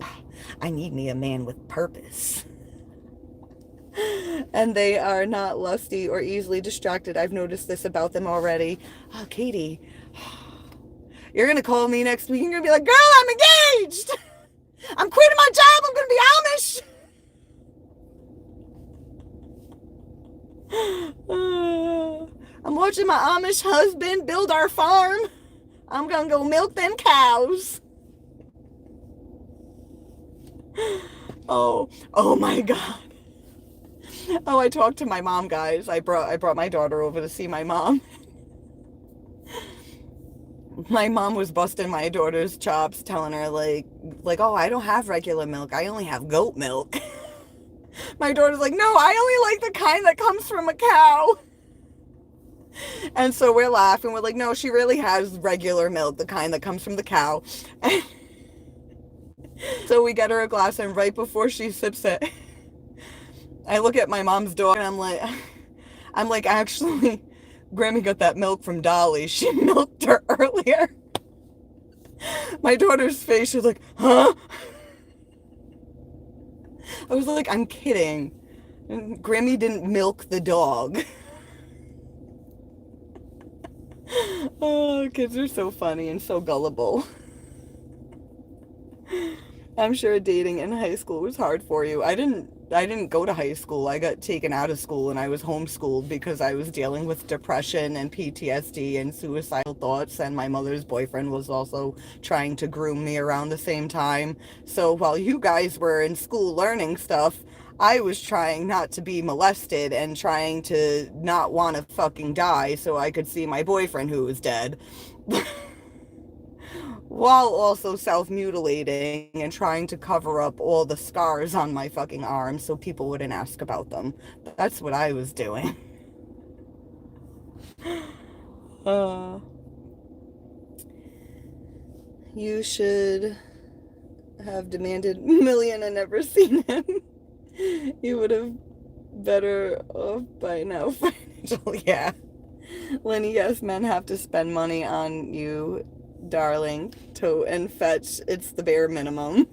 I need me a man with purpose. And they are not lusty or easily distracted. I've noticed this about them already. Oh, Katie, you're gonna call me next week and you're gonna be like, girl, I'm engaged. I'm quitting my job. I'm gonna be Amish. I'm watching my Amish husband build our farm. I'm gonna go milk them cows. Oh my God. Oh, I talked to my mom, guys. I brought my daughter over to see my mom. My mom was busting my daughter's chops, telling her like, oh, I don't have regular milk. I only have goat milk. My daughter's like, no, I only like the kind that comes from a cow. And so we're laughing. We're like, no, she really has regular milk, the kind that comes from the cow. So we get her a glass, and right before she sips it, I look at my mom's dog, and I'm like, actually, Grammy got that milk from Dolly. She milked her earlier. My daughter's face was like, huh? I was like, I'm kidding. Grammy didn't milk the dog. Oh, kids are so funny and so gullible. I'm sure dating in high school was hard for you. I didn't go to high school. I got taken out of school and I was homeschooled because I was dealing with depression and PTSD and suicidal thoughts, and my mother's boyfriend was also trying to groom me around the same time. So while you guys were in school learning stuff, I was trying not to be molested and trying to not want to fucking die so I could see my boyfriend who was dead. While also self-mutilating and trying to cover up all the scars on my fucking arms so people wouldn't ask about them. That's what I was doing. You should have demanded million and never seen him, you would have better off by now financially. Yeah. Lenny, yes, men have to spend money on you, darling. Tote and fetch. It's the bare minimum.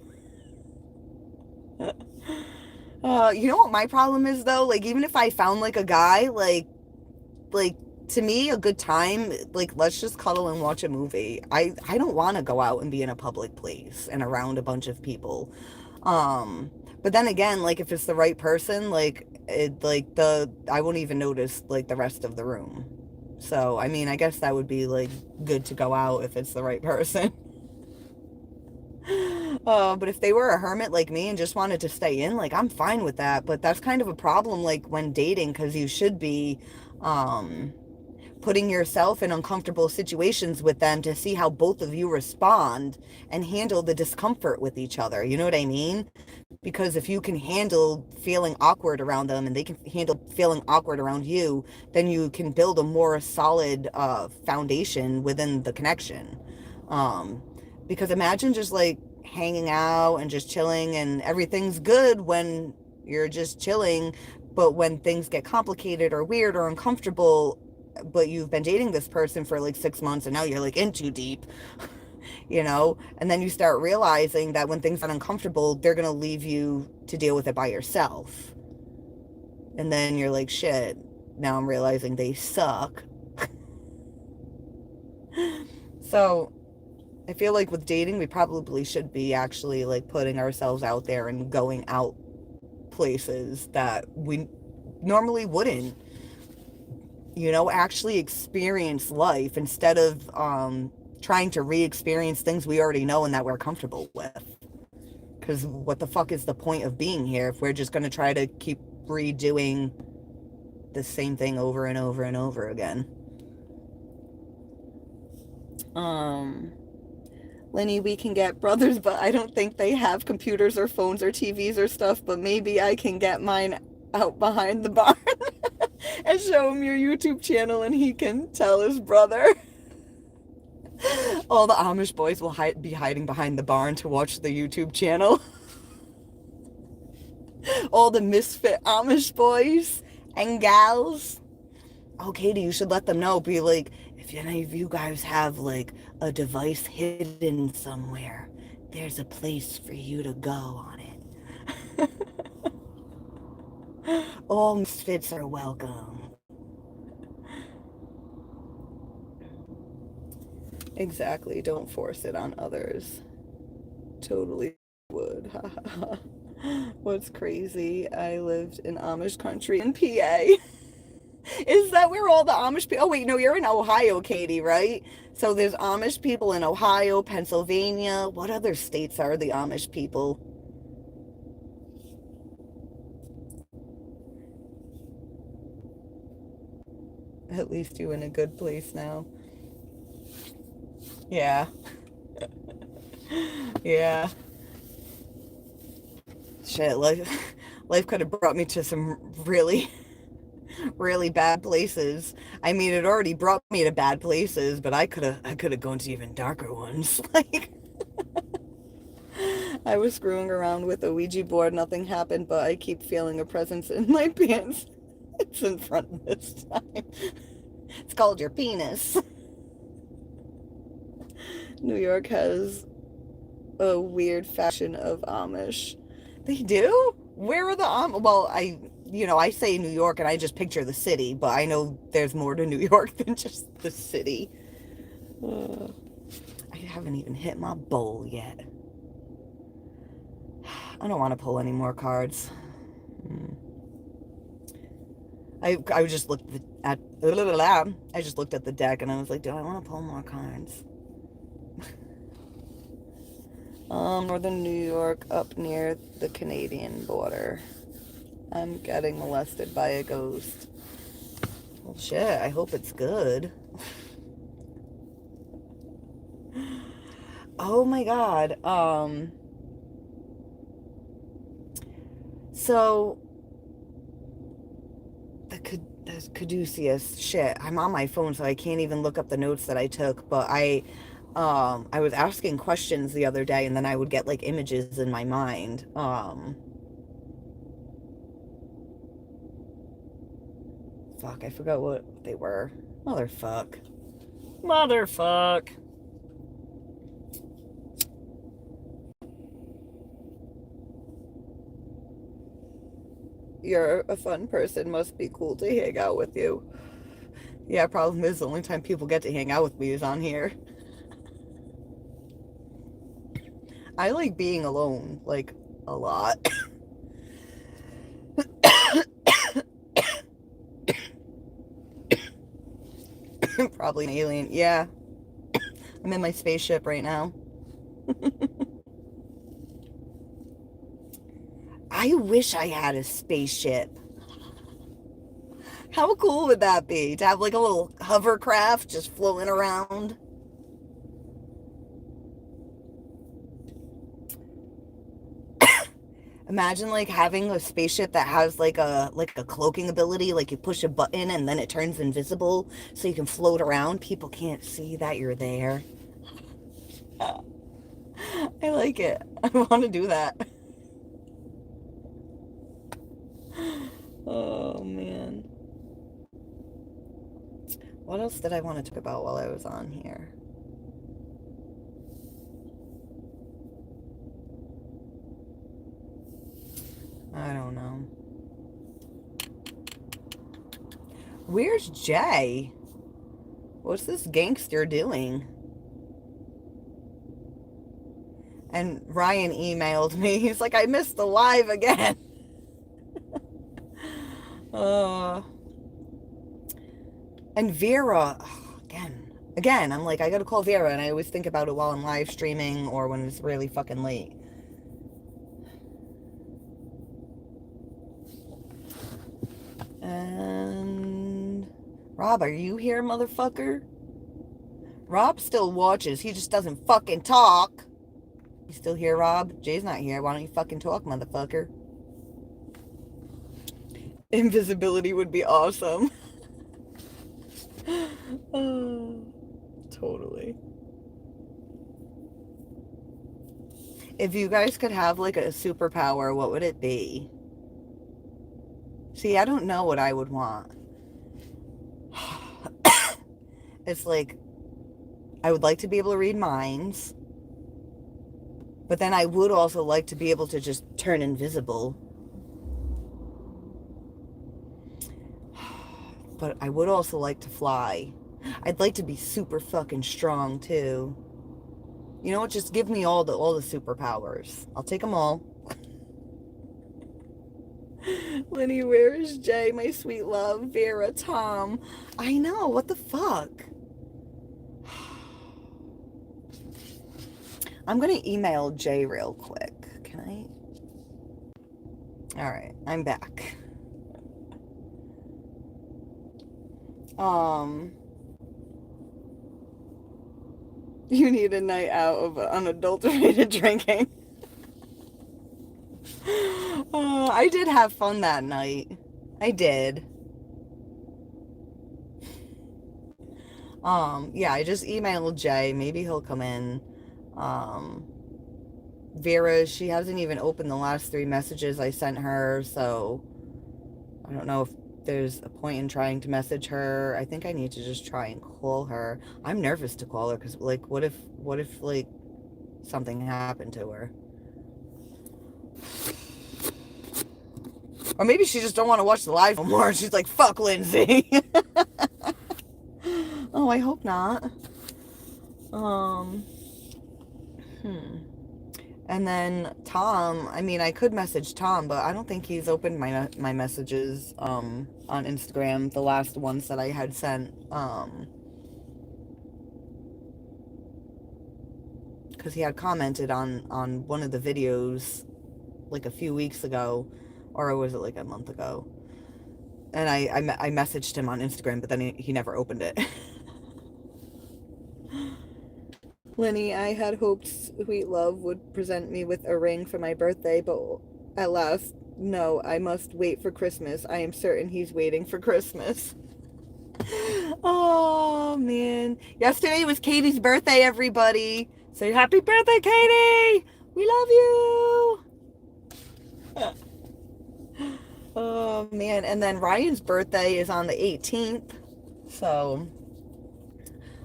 You know what my problem is though? Like, even if I found like a guy, like to me, a good time, like, let's just cuddle and watch a movie. I don't want to go out and be in a public place and around a bunch of people. But then again, like, if it's the right person, like, I won't even notice like the rest of the room. So, I mean, I guess that would be like good to go out if it's the right person. But if they were a hermit like me and just wanted to stay in, like, I'm fine with that. But that's kind of a problem, like, when dating, because you should be, um, putting yourself in uncomfortable situations with them to see how both of you respond and handle the discomfort with each other. You know what I mean? Because if you can handle feeling awkward around them and they can handle feeling awkward around you, then you can build a more solid foundation within the connection. Um, because imagine just like hanging out and just chilling and everything's good when you're just chilling, but when things get complicated or weird or uncomfortable, but you've been dating this person for like 6 months and now you're like in too deep, and then you start realizing that when things are uncomfortable, they're going to leave you to deal with it by yourself. And then you're like, shit, now I'm realizing they suck. So I feel like with dating, we probably should be actually like putting ourselves out there and going out places that we normally wouldn't, actually experience life instead of trying to re-experience things we already know and that we're comfortable with. Because what the fuck is the point of being here if we're just going to try to keep redoing the same thing over and over and over again? Lenny, we can get brothers, but I don't think they have computers or phones or TVs or stuff, but maybe I can get mine out behind the barn and show him your YouTube channel and he can tell his brother. All the Amish boys will be hiding behind the barn to watch the YouTube channel. All the misfit Amish boys and gals. Oh, Katie, you should let them know. Be like, if any of you guys have like a device hidden somewhere, there's a place for you to go on it. All misfits are welcome. Exactly. Don't force it on others. Totally would. What's crazy? I lived in Amish country in PA. Is that where all the Amish people... Oh, wait, no, you're in Ohio, Katie, right? So there's Amish people in Ohio, Pennsylvania. What other states are the Amish people? At least you're in a good place now. Yeah. Yeah. Shit, life could have brought me to some really, really bad places. I mean, it already brought me to bad places, but I could have gone to even darker ones. Like, I was screwing around with a Ouija board, nothing happened, but I keep feeling a presence in my pants. It's in front this time. It's called your penis. New York has a weird fashion of Amish. They do? Where are the Amish? Well, I say New York and I just picture the city, but I know there's more to New York than just the city. I haven't even hit my bowl yet. I don't want to pull any more cards. I just looked at I just looked at the deck and I was like, do I want to pull more cards? Northern New York, up near the Canadian border. I'm getting molested by a ghost. Well, shit, I hope it's good. Oh my god. So the Caduceus, shit, I'm on my phone so I can't even look up the notes that I took, but I was asking questions the other day and then I would get like images in my mind. Fuck, I forgot what they were. Motherfuck. Motherfuck. You're a fun person. Must be cool to hang out with you. Yeah, problem is the only time people get to hang out with me is on here. I like being alone, like, a lot. Probably an alien. Yeah, I'm in my spaceship right now. I wish I had a spaceship. How cool would that be? To have like a little hovercraft just floating around? Imagine like having a spaceship that has like a cloaking ability, like you push a button and then it turns invisible so you can float around. People can't see that you're there. I like it. I want to do that. Oh man. What else did I want to talk about while I was on here? I don't know. Where's Jay? What's this gangster doing? And Ryan emailed me. He's like, I missed the live again. And Vera, again, I'm like, I gotta call Vera, and I always think about it while I'm live streaming or when it's really fucking late. And Rob, are you here, motherfucker? Rob still watches. He just doesn't fucking talk. You still here, Rob? Jay's not here. Why don't you fucking talk, motherfucker? Invisibility would be awesome. Oh, totally. If you guys could have like a superpower, what would it be? See, I don't know what I would want. It's like, I would like to be able to read minds, but then I would also like to be able to just turn invisible. But I would also like to fly. I'd like to be super fucking strong too. You know what? Just give me all the superpowers. I'll take them all. Lenny, where is Jay, my sweet love? Vera, Tom. I know. What the fuck? I'm gonna email Jay real quick. Can I? All right, I'm back. You need a night out of unadulterated drinking. I did have fun that night. I did. Yeah, I just emailed Jay. Maybe he'll come in. Vera, she hasn't even opened the last 3 messages I sent her, so I don't know if there's a point in trying to message her. I think I need to just try and call her. I'm nervous to call her because, like, what if like something happened to her? Or maybe she just don't want to watch the live anymore. She's like, fuck Lindsay. Oh, I hope not. And then Tom, I mean, I could message Tom, but I don't think he's opened my messages on Instagram, the last ones that I had sent, because he had commented on one of the videos like a few weeks ago, or was it like a month ago? And I messaged him on Instagram, but then he never opened it. Lenny, I had hoped Sweet Love would present me with a ring for my birthday, but at last, no, I must wait for Christmas. I am certain he's waiting for Christmas. Oh, man. Yesterday was Katie's birthday, everybody. Say happy birthday, Katie! We love you! Oh, man. And then Ryan's birthday is on the 18th. So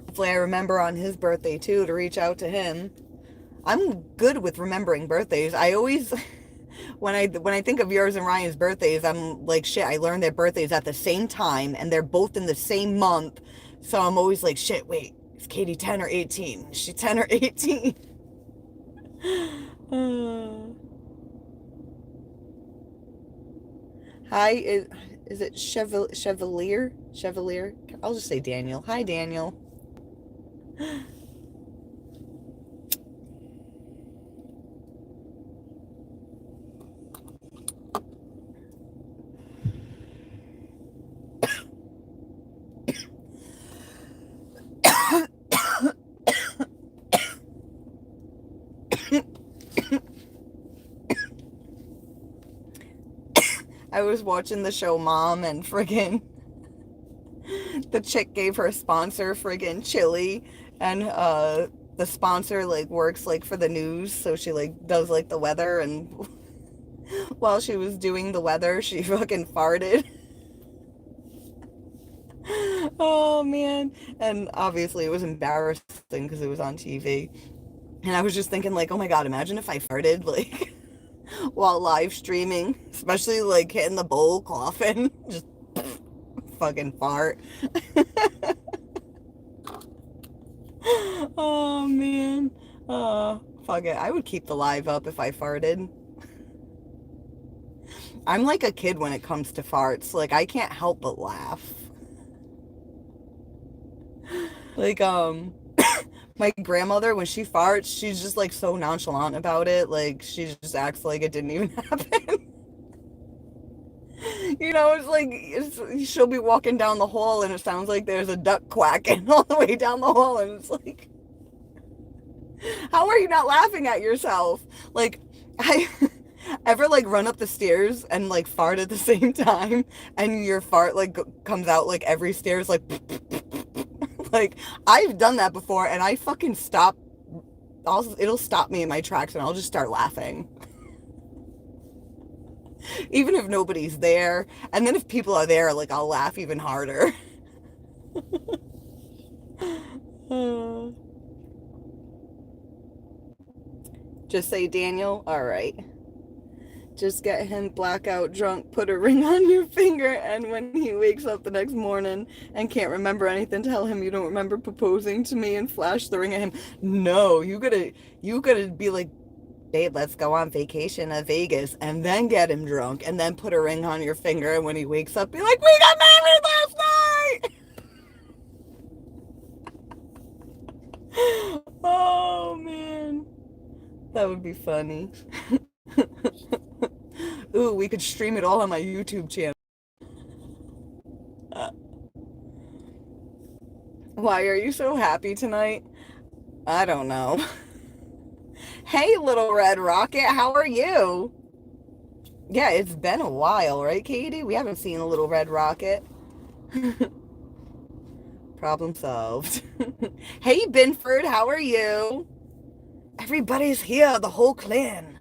hopefully I remember on his birthday, too, to reach out to him. I'm good with remembering birthdays. I always... when I think of yours and Ryan's birthdays, I'm like, shit, I learned their birthdays at the same time and they're both in the same month. So I'm always like, shit, wait, is Katie 10 or 18? Is she 10 or 18? Hi, is it Chevalier? Chevalier? I'll just say Daniel. Hi, Daniel. I was watching the show Mom and friggin' the chick gave her sponsor friggin' chili and the sponsor like works like for the news, so she like does like the weather, and while she was doing the weather she fucking farted. Oh man. And obviously it was embarrassing because it was on TV. And I was just thinking like, oh my god, imagine if I farted like while live streaming, especially like hitting the bowl, coughing, just fucking fart. Oh man. Fuck it. I would keep the live up if I farted. I'm like a kid when it comes to farts. Like I can't help but laugh. Like my grandmother, when she farts, she's just like so nonchalant about it. Like she just acts like it didn't even happen. You know, it's like she'll be walking down the hall and it sounds like there's a duck quacking all the way down the hall, and it's like, how are you not laughing at yourself? Like, I ever like run up the stairs and like fart at the same time, and your fart like comes out like every stairs like like I've done that before, and I fucking stop. It'll stop me in my tracks, and I'll just start laughing. Even if nobody's there. And then if people are there, like I'll laugh even harder. Just say Daniel. All right. Just get him blackout drunk, put a ring on your finger, and when he wakes up the next morning and can't remember anything, tell him you don't remember proposing to me and flash the ring at him. No, you gotta be like, babe, let's go on vacation to Vegas, and then get him drunk, and then put a ring on your finger, and when he wakes up, be like, we got married last night! Oh, man. That would be funny. Ooh, we could stream it all on my YouTube channel. Why are you so happy tonight? I don't know. Hey, little red rocket, how are you? Yeah, it's been a while, right, Katie? We haven't seen a little red rocket. Problem solved. Hey, Binford, how are you? Everybody's here, the whole clan.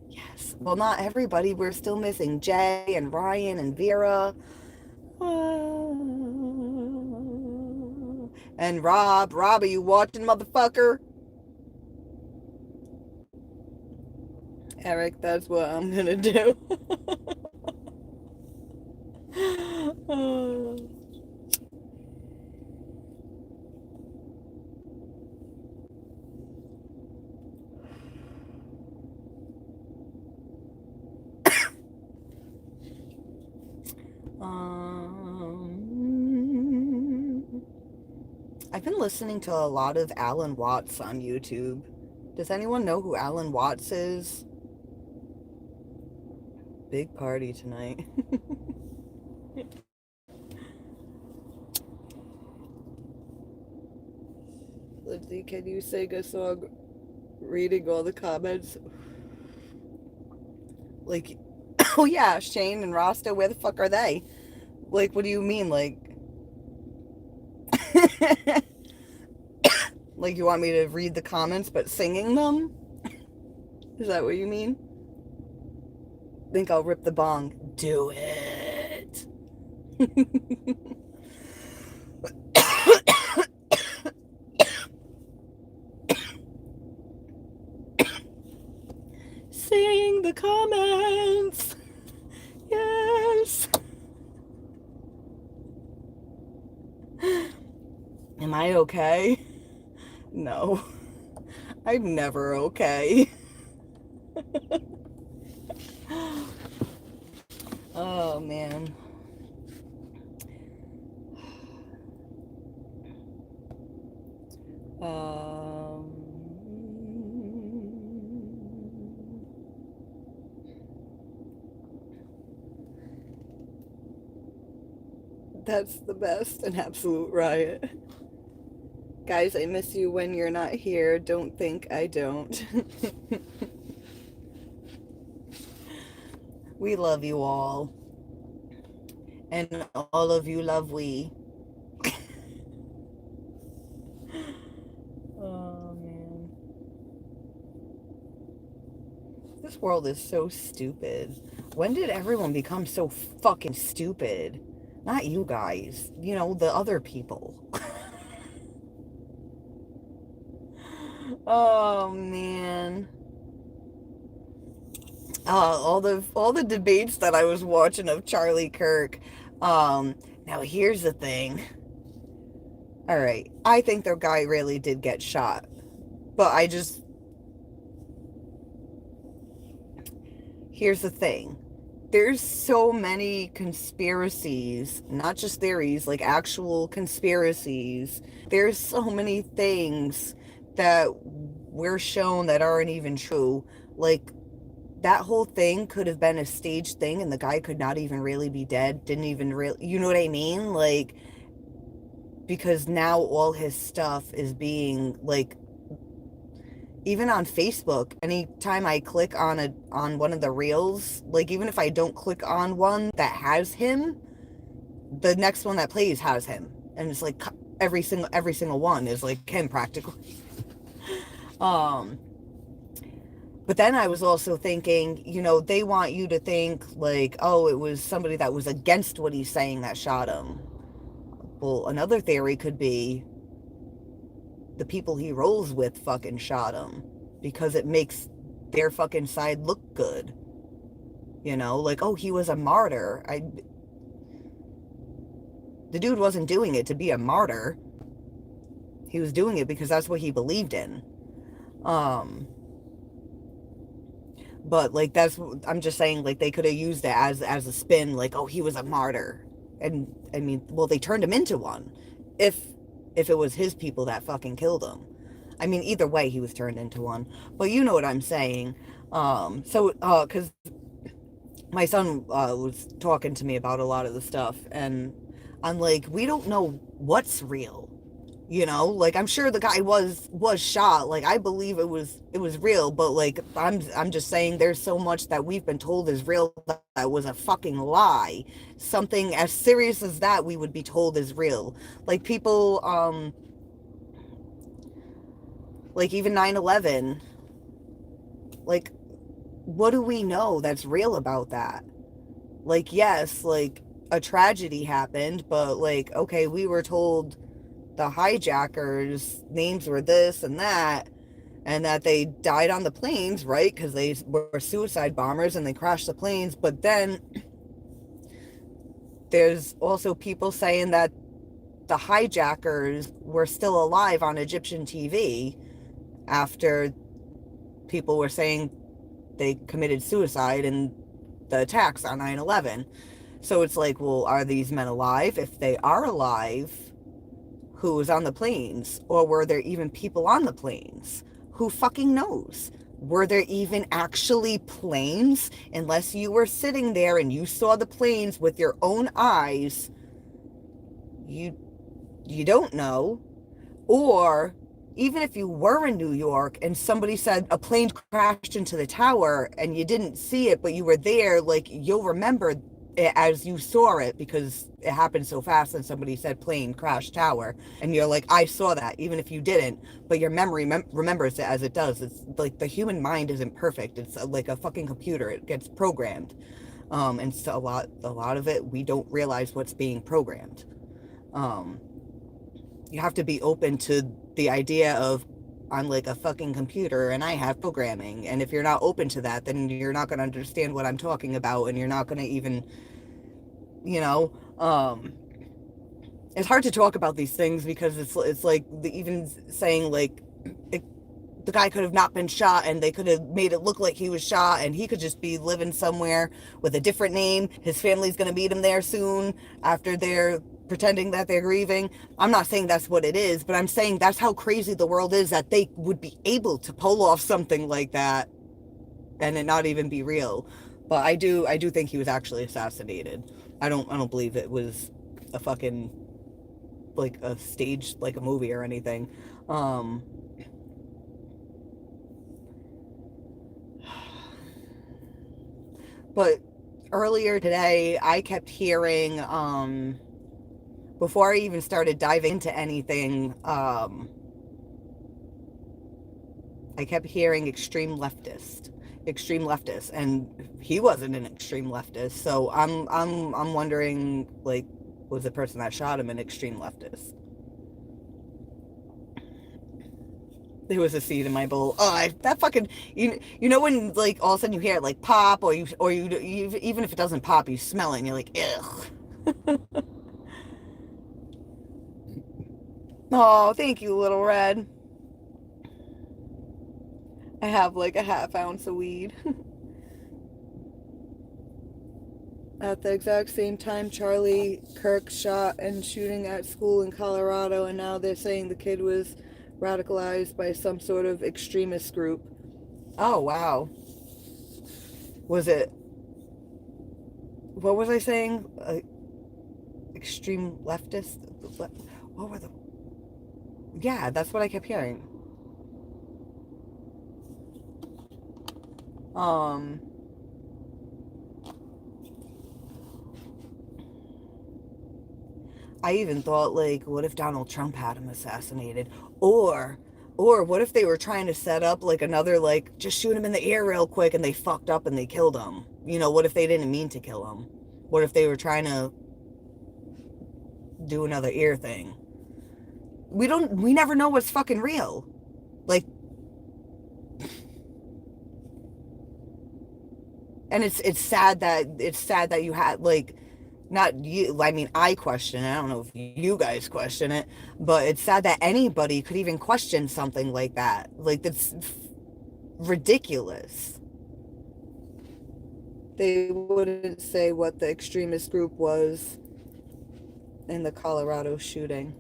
Yes. Well, not everybody. We're still missing Jay and Ryan and Vera. And Rob. Rob, are you watching, motherfucker? Eric, that's what I'm gonna do. I've been listening to a lot of Alan Watts on YouTube. Does anyone know who Alan Watts is? Big party tonight. Lindsay, can you sing a song reading all the comments? Like, oh yeah, Shane and Rasta, where the fuck are they? Like, what do you mean? Like, Like you want me to read the comments but singing them? Is that what you mean? Think I'll rip the bong. Do it. Sing the comments. Yes. Am I okay? No. I'm never okay. Oh, man. That's the best, an absolute riot. Guys, I miss you when you're not here. Don't think I don't. We love you all. And all of you love we. Oh, man. This world is so stupid. When did everyone become so fucking stupid? Not you guys. You know, the other people. Oh, man. All the debates that I was watching of Charlie Kirk. Now here's the thing. All right, I think the guy really did get shot, but here's the thing. There's so many conspiracies, not just theories, like actual conspiracies. There's so many things that we're shown that aren't even true. Like, that whole thing could have been a staged thing and the guy could not even really be dead. Didn't even really, you know what I mean? Like, because now all his stuff is being, like, even on Facebook, anytime I click on one of the reels, like even if I don't click on one that has him, the next one that plays has him. And it's like every single one is like him practically. But then I was also thinking, you know, they want you to think like, oh, it was somebody that was against what he's saying that shot him. Well, another theory could be the people he rolls with fucking shot him because it makes their fucking side look good. You know, like, oh, he was a martyr. The dude wasn't doing it to be a martyr. He was doing it because that's what he believed in. But like that's, I'm just saying, like they could have used it as a spin, like, oh, he was a martyr. And I mean, well, they turned him into one. If it was his people that fucking killed him. I mean, either way, he was turned into one. But you know what I'm saying. Because my son was talking to me about a lot of the stuff, and I'm like, we don't know what's real. You know, like I'm sure the guy was shot. Like I believe it was real, but like I'm just saying there's so much that we've been told is real that was a fucking lie. Something as serious as that we would be told is real. Like people like even 9/11, like what do we know that's real about that? Like yes, like a tragedy happened, but like okay, we were told the hijackers' names were this and that they died on the planes, right? Because they were suicide bombers and they crashed the planes. But then there's also people saying that the hijackers were still alive on Egyptian TV after people were saying they committed suicide in the attacks on 9/11. So it's like, well, are these men alive? If they are alive, who was on the planes? Or were there even people on the planes? Who fucking knows? Were there even actually planes? Unless you were sitting there and you saw the planes with your own eyes, you don't know. Or even if you were in New York and somebody said a plane crashed into the tower and you didn't see it, but you were there, like you'll remember as you saw it, because it happened so fast and somebody said plane crash tower, and you're like, I saw that, even if you didn't, but your memory remembers it as it does. It's like the human mind isn't perfect. It's like a fucking computer. It gets programmed. And so a lot of it, we don't realize what's being programmed. Um, you have to be open to the idea of, I'm like a fucking computer and I have programming. And if you're not open to that, then you're not going to understand what I'm talking about, and you're not going to even, you know, it's hard to talk about these things because it's like even saying like it, the guy could have not been shot and they could have made it look like he was shot, and he could just be living somewhere with a different name. His family's going to meet him there soon after they're pretending that they're grieving. I'm not saying that's what it is, but I'm saying that's how crazy the world is, that they would be able to pull off something like that and it not even be real. But I do think he was actually assassinated. I don't believe it was a fucking like a stage, like a movie or anything. But earlier today, I kept hearing, before I even started diving into anything, I kept hearing extreme leftist, and he wasn't an extreme leftist. So I'm wondering, like, was the person that shot him an extreme leftist? There was a seed in my bowl. Oh, that fucking, you know when like all of a sudden you hear it like pop, or you even if it doesn't pop, you smell it and you're like, ugh. Oh, thank you, little red. I have like a half ounce of weed. At the exact same time, Charlie Kirk shot and shooting at school in Colorado, and now they're saying the kid was radicalized by some sort of extremist group. Oh, wow. Was it, what was I saying? Extreme leftist? What were the, yeah, that's what I kept hearing. I even thought, like, what if Donald Trump had him assassinated? Or, or what if they were trying to set up, like, another, like, just shoot him in the ear real quick and they fucked up and they killed him? You know, what if they didn't mean to kill him? What if they were trying to do another ear thing? We never know what's fucking real. Like, and it's sad that you had, like, not you, I mean, I question it. I don't know if you guys question it, but it's sad that anybody could even question something like that. Like, that's ridiculous. They wouldn't say what the extremist group was in the Colorado shooting.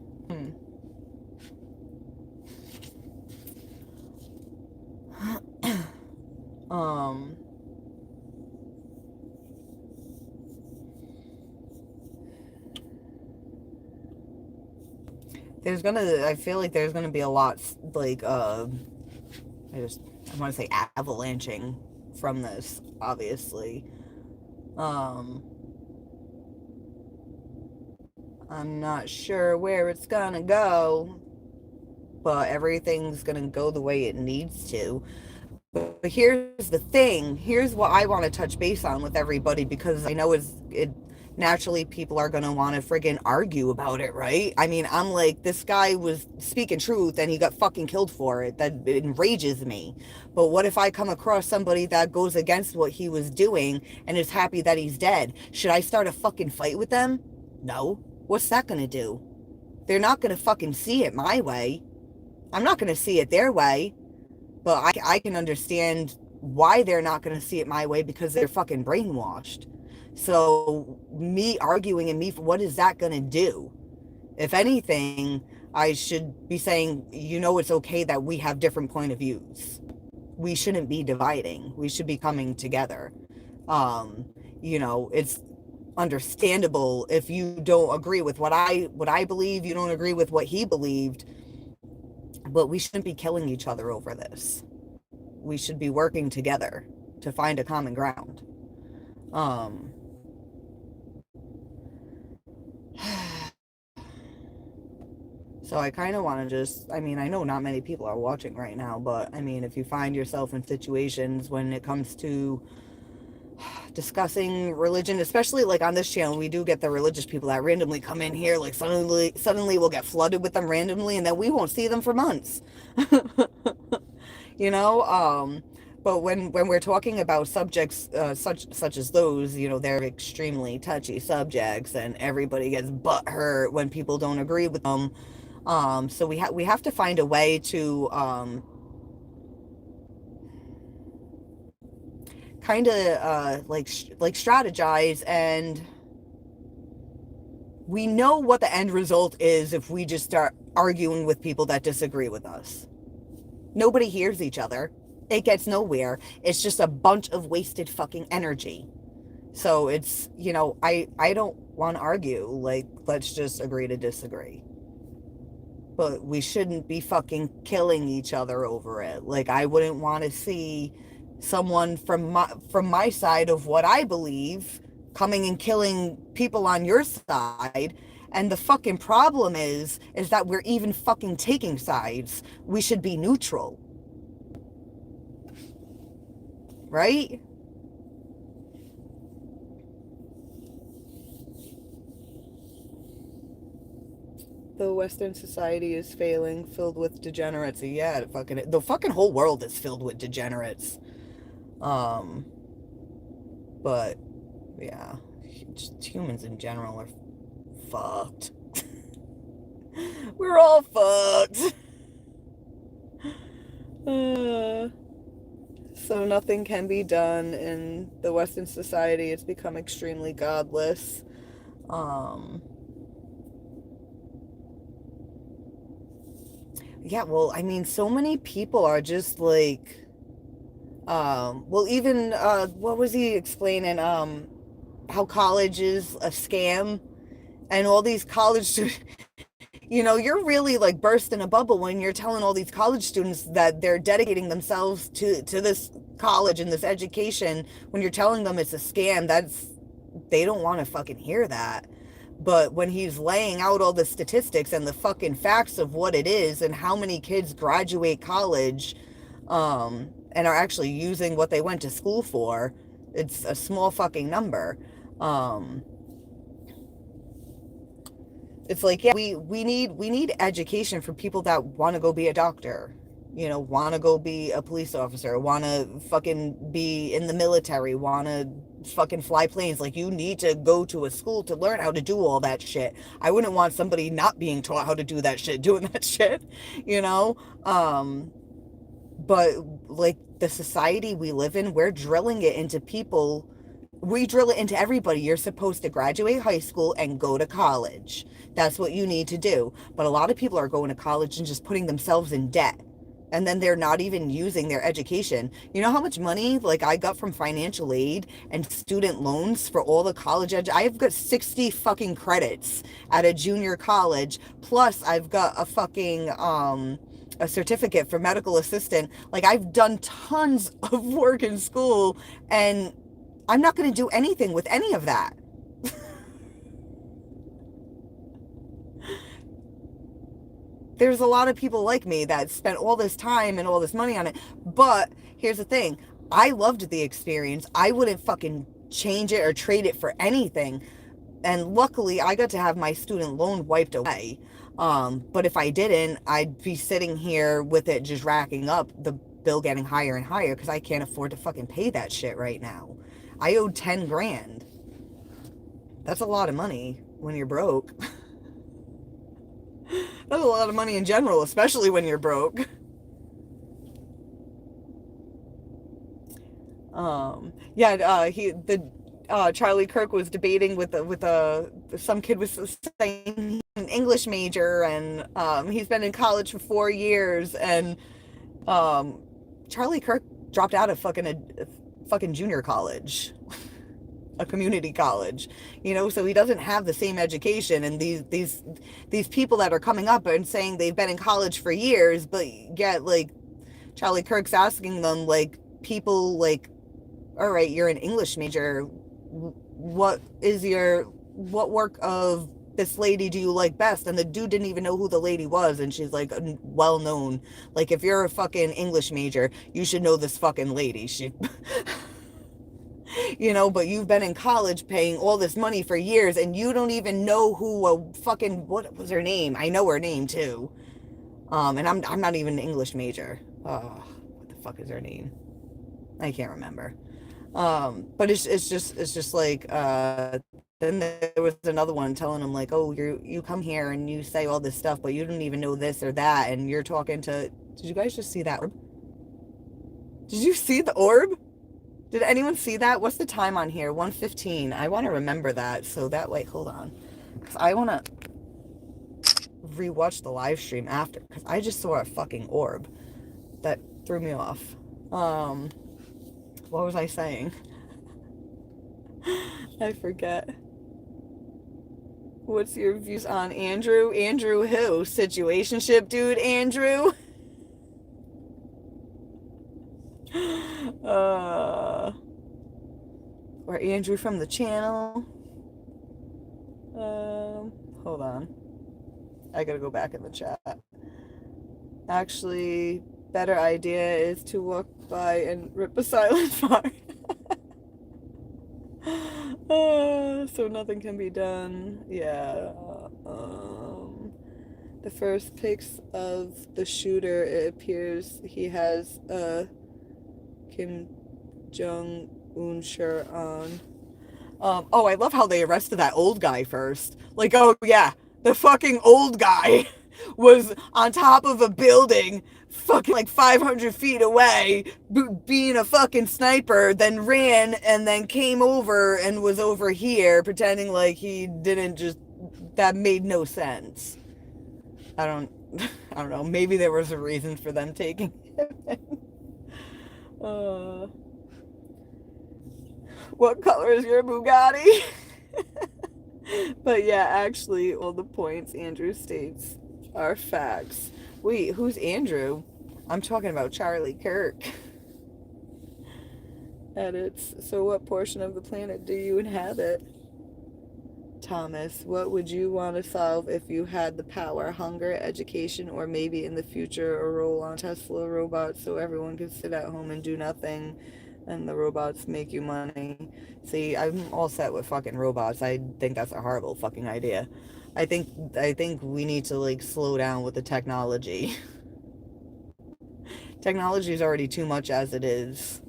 Um, I feel like there's gonna be a lot, like, I want to say avalanching from this, obviously. I'm not sure where it's gonna go, but everything's gonna go the way it needs to. But here's the thing. Here's what I want to touch base on with everybody, because I know it naturally people are going to want to friggin' argue about it, right? I mean, I'm like, this guy was speaking truth and he got fucking killed for it. That enrages me. But what if I come across somebody that goes against what he was doing and is happy that he's dead? Should I start a fucking fight with them? No. What's that going to do? They're not going to fucking see it my way. I'm not going to see it their way. But I can understand why they're not going to see it my way, because they're fucking brainwashed. So me arguing and what is that going to do? If anything, I should be saying, it's okay that we have different point of views. We shouldn't be dividing. We should be coming together. It's understandable if you don't agree with what I believe, you don't agree with what he believed, but we shouldn't be killing each other over this. We should be working together to find a common ground. So I kind of want to just, I mean, I know not many people are watching right now, but I mean, if you find yourself in situations when it comes to discussing religion, especially like on this channel, we do get the religious people that randomly come in here, like suddenly we'll get flooded with them randomly, and then we won't see them for months. you know, but when we're talking about subjects such as those, they're extremely touchy subjects, and everybody gets butthurt when people don't agree with them. So we have to find a way to kind of like strategize, and we know what the end result is if we just start arguing with people that disagree with us. Nobody hears each other. It gets nowhere. It's just a bunch of wasted fucking energy. So it's, I don't want to argue. Like, let's just agree to disagree. But we shouldn't be fucking killing each other over it. Like, I wouldn't want to see someone from my side of what I believe coming and killing people on your side. And the fucking problem is that we're even fucking taking sides. We should be neutral. Right? The Western society is failing, filled with degenerates. Yeah, the fucking whole world is filled with degenerates. Um, but yeah, just humans in general are fucked. We're all fucked. So nothing can be done in the Western society. It's become extremely godless. Yeah, well, I mean, so many people are just like, well, even, what was he explaining? How college is a scam, and all these college students, you're really like bursting a bubble when you're telling all these college students that they're dedicating themselves to this college and this education. When you're telling them it's a scam, they don't want to fucking hear that. But when he's laying out all the statistics and the fucking facts of what it is and how many kids graduate college, and are actually using what they went to school for, it's a small fucking number. Um, it's like, yeah, we need education for people that want to go be a doctor, want to go be a police officer, want to fucking be in the military, want to fucking fly planes. Like, you need to go to a school to learn how to do all that shit. I wouldn't want somebody not being taught how to do that shit doing that shit, you know? But like, the society we live in, we're drilling it into people. We drill it into everybody. You're supposed to graduate high school and go to college. That's what you need to do. But a lot of people are going to college and just putting themselves in debt. And then they're not even using their education. You know how much money like I got from financial aid and student loans for all the college I've got 60 fucking credits at a junior college. Plus I've got a fucking a certificate for medical assistant. Like, I've done tons of work in school, and I'm not going to do anything with any of that. There's a lot of people like me that spent all this time and all this money on it. But here's the thing. I loved the experience. I wouldn't fucking change it or trade it for anything. And luckily, I got to have my student loan wiped away. But if I didn't, I'd be sitting here with it just racking up, the bill getting higher and higher, because I can't afford to fucking pay that shit right now. I owed 10 grand. That's a lot of money when you're broke. That's a lot of money in general, especially when you're broke. Charlie Kirk was debating with some kid was saying he's an English major, and he's been in college for 4 years, and um, Charlie Kirk dropped out of fucking junior college, a community college, so he doesn't have the same education. And these people that are coming up and saying they've been in college for years, but yet like Charlie Kirk's asking them, like, people like, all right, you're an English major, what work of this lady do you like best? And the dude didn't even know who the lady was. And she's like, well known. Like, if you're a fucking English major, you should know this fucking lady. She, you know, but you've been in college paying all this money for years and you don't even know who a fucking, what was her name? I know her name too. And I'm not even an English major. Oh, what the fuck is her name? I can't remember. But it's just like, then there was another one telling him like, oh, you come here and you say all this stuff, but you don't even know this or that, and you're talking to. Did you guys just see that orb? Did you see the orb? Did anyone see that? What's the time on here? 1:15. I want to remember that so that way. Hold on, because I want to rewatch the live stream after, because I just saw a fucking orb that threw me off. What was I saying? I forget. What's your views on Andrew? Andrew who? Situationship dude Andrew? Or Andrew from the channel? Hold on. I gotta go back in the chat. Actually, better idea is to walk by and rip a silent fart. So nothing can be done. Yeah. The first pics of the shooter, it appears he has a Kim Jong-un shirt on. Oh, I love how they arrested that old guy first. Like, oh yeah, the fucking old guy was on top of a building fucking like 500 feet away being a fucking sniper, then ran and then came over and was over here pretending like he didn't just, that made no sense. I don't know, maybe there was a reason for them taking him. What color is your Bugatti? But yeah, actually, all the points Andrew states are facts. Wait, who's Andrew? I'm talking about Charlie Kirk. Edits. So what portion of the planet do you inhabit? Thomas, what would you want to solve if you had the power? Hunger, education, or maybe in the future a roll on Tesla robots so everyone could sit at home and do nothing and the robots make you money. See, I'm all set with fucking robots. I think that's a horrible fucking idea. I think we need to like slow down with the technology. Technology is already too much as it is.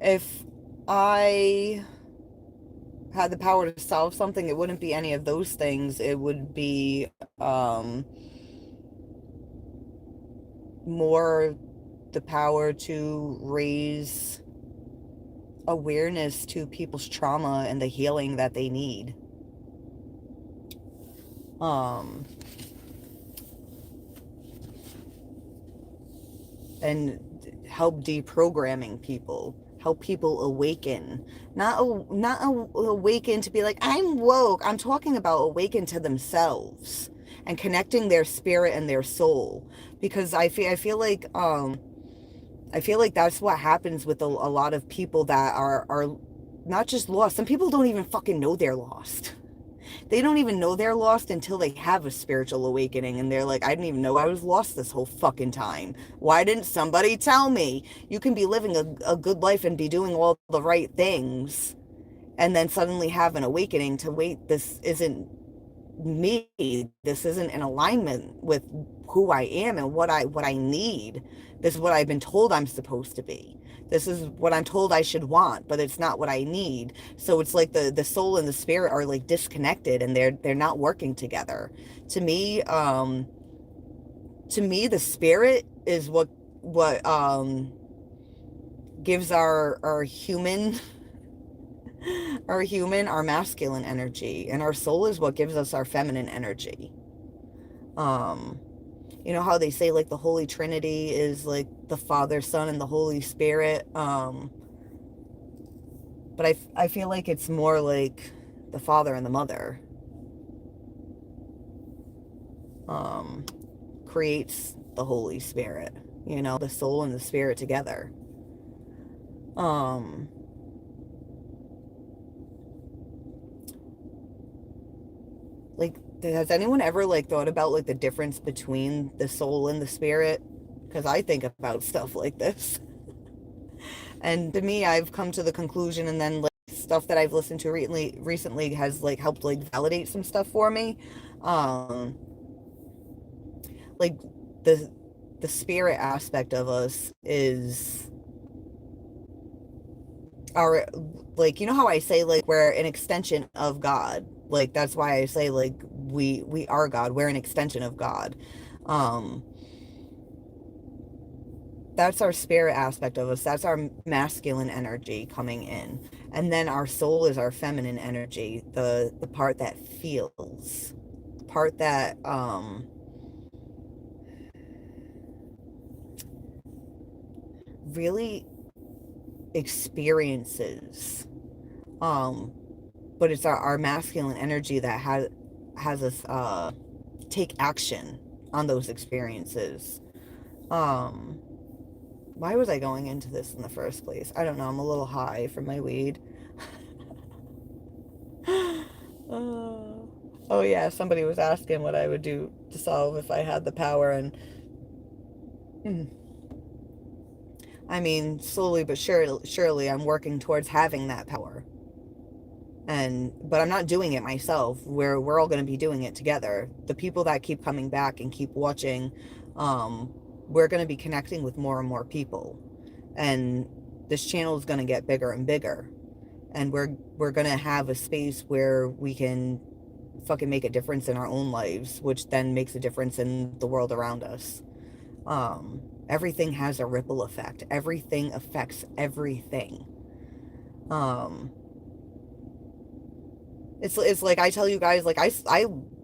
If I had the power to solve something, it wouldn't be any of those things. It would be more the power to raise awareness to people's trauma and the healing that they need. And help deprogramming people, help people awaken, not awaken to be like, I'm woke. I'm talking about awaken to themselves and connecting their spirit and their soul, because I feel like that's what happens with a lot of people that are not just lost. Some people don't even fucking know they're lost. They don't even know they're lost until they have a spiritual awakening and they're like, I didn't even know I was lost this whole fucking time. Why didn't somebody tell me? You can be living a good life and be doing all the right things and then suddenly have an awakening to, wait, this isn't me. This isn't in alignment with who I am and what I need. This is what I've been told I'm supposed to be. This is what I'm told I should want, but it's not what I need. So it's like the soul and the spirit are like disconnected and they're not working together. To me, the spirit is what gives our human our masculine energy, and our soul is what gives us our feminine energy. You know how they say like the Holy Trinity is like the Father, Son, and the Holy Spirit. But I feel like it's more like the Father and the Mother creates the Holy Spirit. you know, the soul and the spirit together. Um, like, has anyone ever like thought about like the difference between the soul and the spirit? Because I think about stuff like this. And to me, I've come to the conclusion, and then like stuff that I've listened to recently has like helped like validate some stuff for me. Um, like the the spirit aspect of us is our, like, you know how I say like we're an extension of God. Like that's why I say like we are God. We're an extension of God. Um, that's our spirit aspect of us. That's our masculine energy coming in. And then our soul is our feminine energy, the part that feels, the part that really experiences. Um but it's our masculine energy that has us take action on those experiences. Um why was I going into this in the first place? I don't know. I'm a little high from my weed. Oh yeah, somebody was asking what I would do to solve if I had the power, and mm, I mean, slowly but surely, I'm working towards having that power. And but I'm not doing it myself. We're all going to be doing it together. The people that keep coming back and keep watching, um, we're going to be connecting with more and more people, and this channel is going to get bigger and bigger, and we're going to have a space where we can fucking make a difference in our own lives, which then makes a difference in the world around us. Everything has a ripple effect. Everything affects everything. Um, it's like I tell you guys, like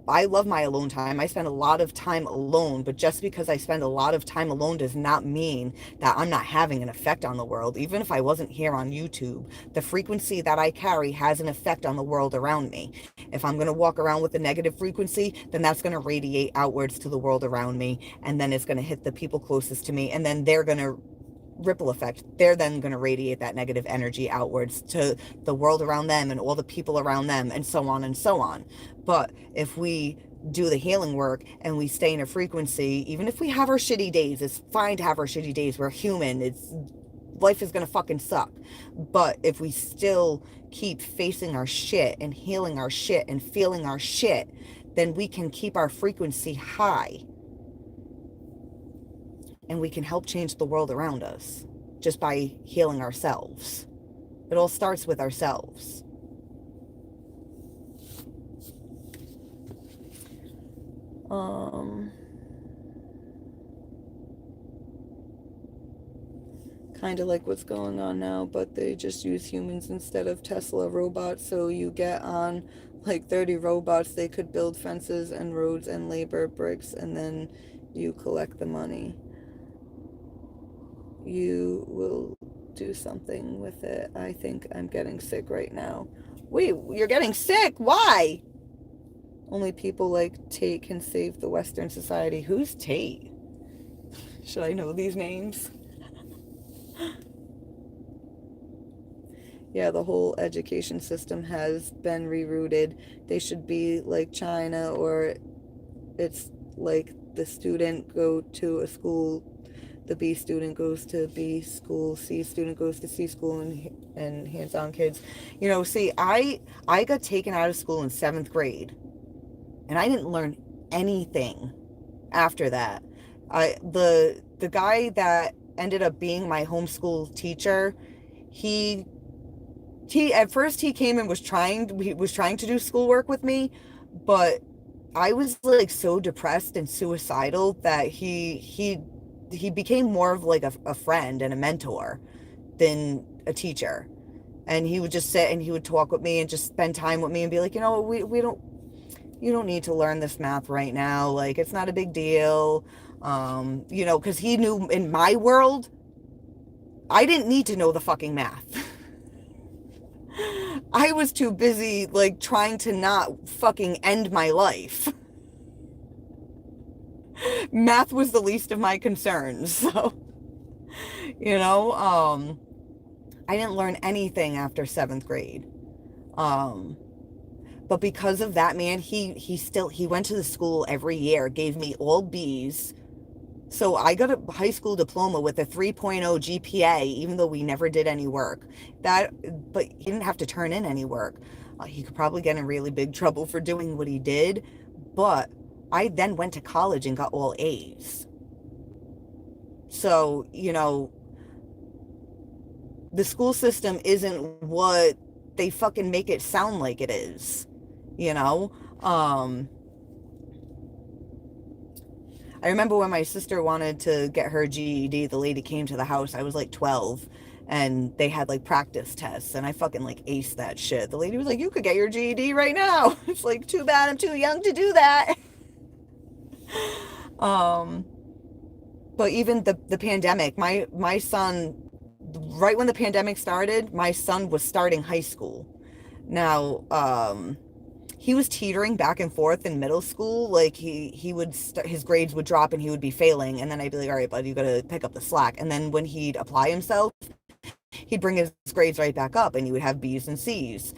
I love my alone time. I spend a lot of time alone, but just because I spend a lot of time alone does not mean that I'm not having an effect on the world. Even if I wasn't here on YouTube, the frequency that I carry has an effect on the world around me. If I'm going to walk around with a negative frequency, then that's going to radiate outwards to the world around me, and then it's going to hit the people closest to me, and then they're going to ripple effect. They're then going to radiate that negative energy outwards to the world around them and all the people around them, and so on and so on. But if we do the healing work and we stay in a frequency, even if we have our shitty days, it's fine to have our shitty days. We're human. It's life is going to fucking suck. But if we still keep facing our shit and healing our shit and feeling our shit, then we can keep our frequency high, and we can help change the world around us just by healing ourselves. It all starts with ourselves. Kind of like what's going on now, but they just use humans instead of Tesla robots. So you get on like 30 robots, they could build fences and roads and labor bricks, and then you collect the money. You will do something with it. I think I'm getting sick right now. Wait, you're getting sick? Why? Only people like Tate can save the Western society. Who's Tate? Should I know these names? Yeah, the whole education system has been rerouted. They should be like China, or it's like the student go to a school, the B student goes to B school, C student goes to C school, and hands-on kids. You know, see, I got taken out of school in 7th grade, and I didn't learn anything after that. The guy that ended up being my homeschool teacher, he at first he came and was trying to do schoolwork with me, but I was like so depressed and suicidal that he became more of like a friend and a mentor than a teacher. And he would just sit and he would talk with me and just spend time with me and be like, you know, we don't you don't need to learn this math right now. Like, it's not a big deal. You know, because he knew in my world, I didn't need to know the fucking math. I was too busy, like, trying to not fucking end my life. Math was the least of my concerns. So, you know, I didn't learn anything after seventh grade. Um, but because of that, man, he went to the school every year, gave me all B's. So I got a high school diploma with a 3.0 GPA, even though we never did any work. But he didn't have to turn in any work. He could probably get in really big trouble for doing what he did. But I then went to college and got all A's. So, you know, the school system isn't what they fucking make it sound like it is, you know? I remember when my sister wanted to get her GED, the lady came to the house. I was like 12 and they had like practice tests and I fucking like aced that shit. The lady was like, you could get your GED right now. It's like, too bad I'm too young to do that. Um, but even the pandemic, my son, right when the pandemic started, my son was starting high school. Now, he was teetering back and forth in middle school. Like he would his grades would drop and he would be failing, and then I'd be like, all right, bud, you gotta pick up the slack. And then when he'd apply himself, he'd bring his grades right back up, and he would have B's and C's.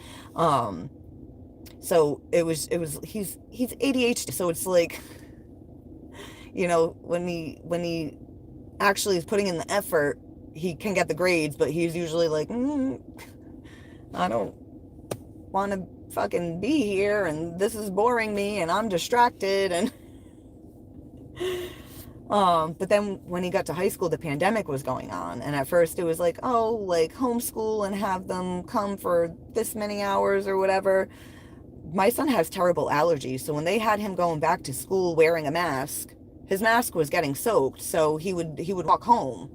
So he's ADHD, so it's like, you know, when he actually is putting in the effort, he can get the grades, but he's usually like, I don't want to fucking be here, and this is boring me, and I'm distracted, and but then when he got to high school, the pandemic was going on, and at first it was like, oh, like homeschool and have them come for this many hours or whatever. My son has terrible allergies, so when they had him going back to school wearing a mask, his mask was getting soaked, so he would walk home,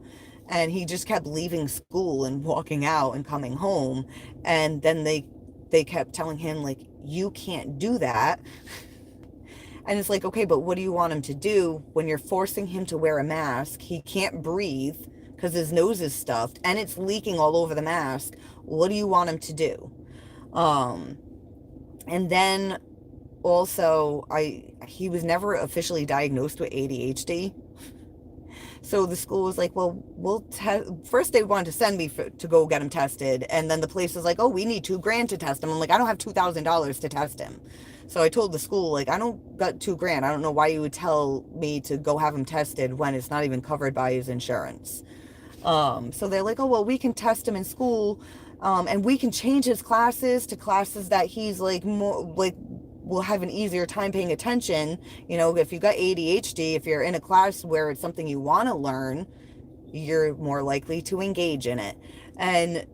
and he just kept leaving school and walking out and coming home, and then they kept telling him, like, you can't do that. And it's like, okay, but what do you want him to do when you're forcing him to wear a mask? He can't breathe because his nose is stuffed and it's leaking all over the mask. What do you want him to do? And then also, he was never officially diagnosed with ADHD. So the school was like, well, first they wanted to send me to go get him tested. And then the place was like, oh, we need $2,000 to test him. I'm like, I don't have $2,000 to test him. So I told the school, like, I don't got $2,000. I don't know why you would tell me to go have him tested when it's not even covered by his insurance. So they're like, oh, well, we can test him in school. And we can change his classes to classes that he's like more like will have an easier time paying attention. You know, if you got ADHD, if you're in a class where it's something you want to learn, you're more likely to engage in it. And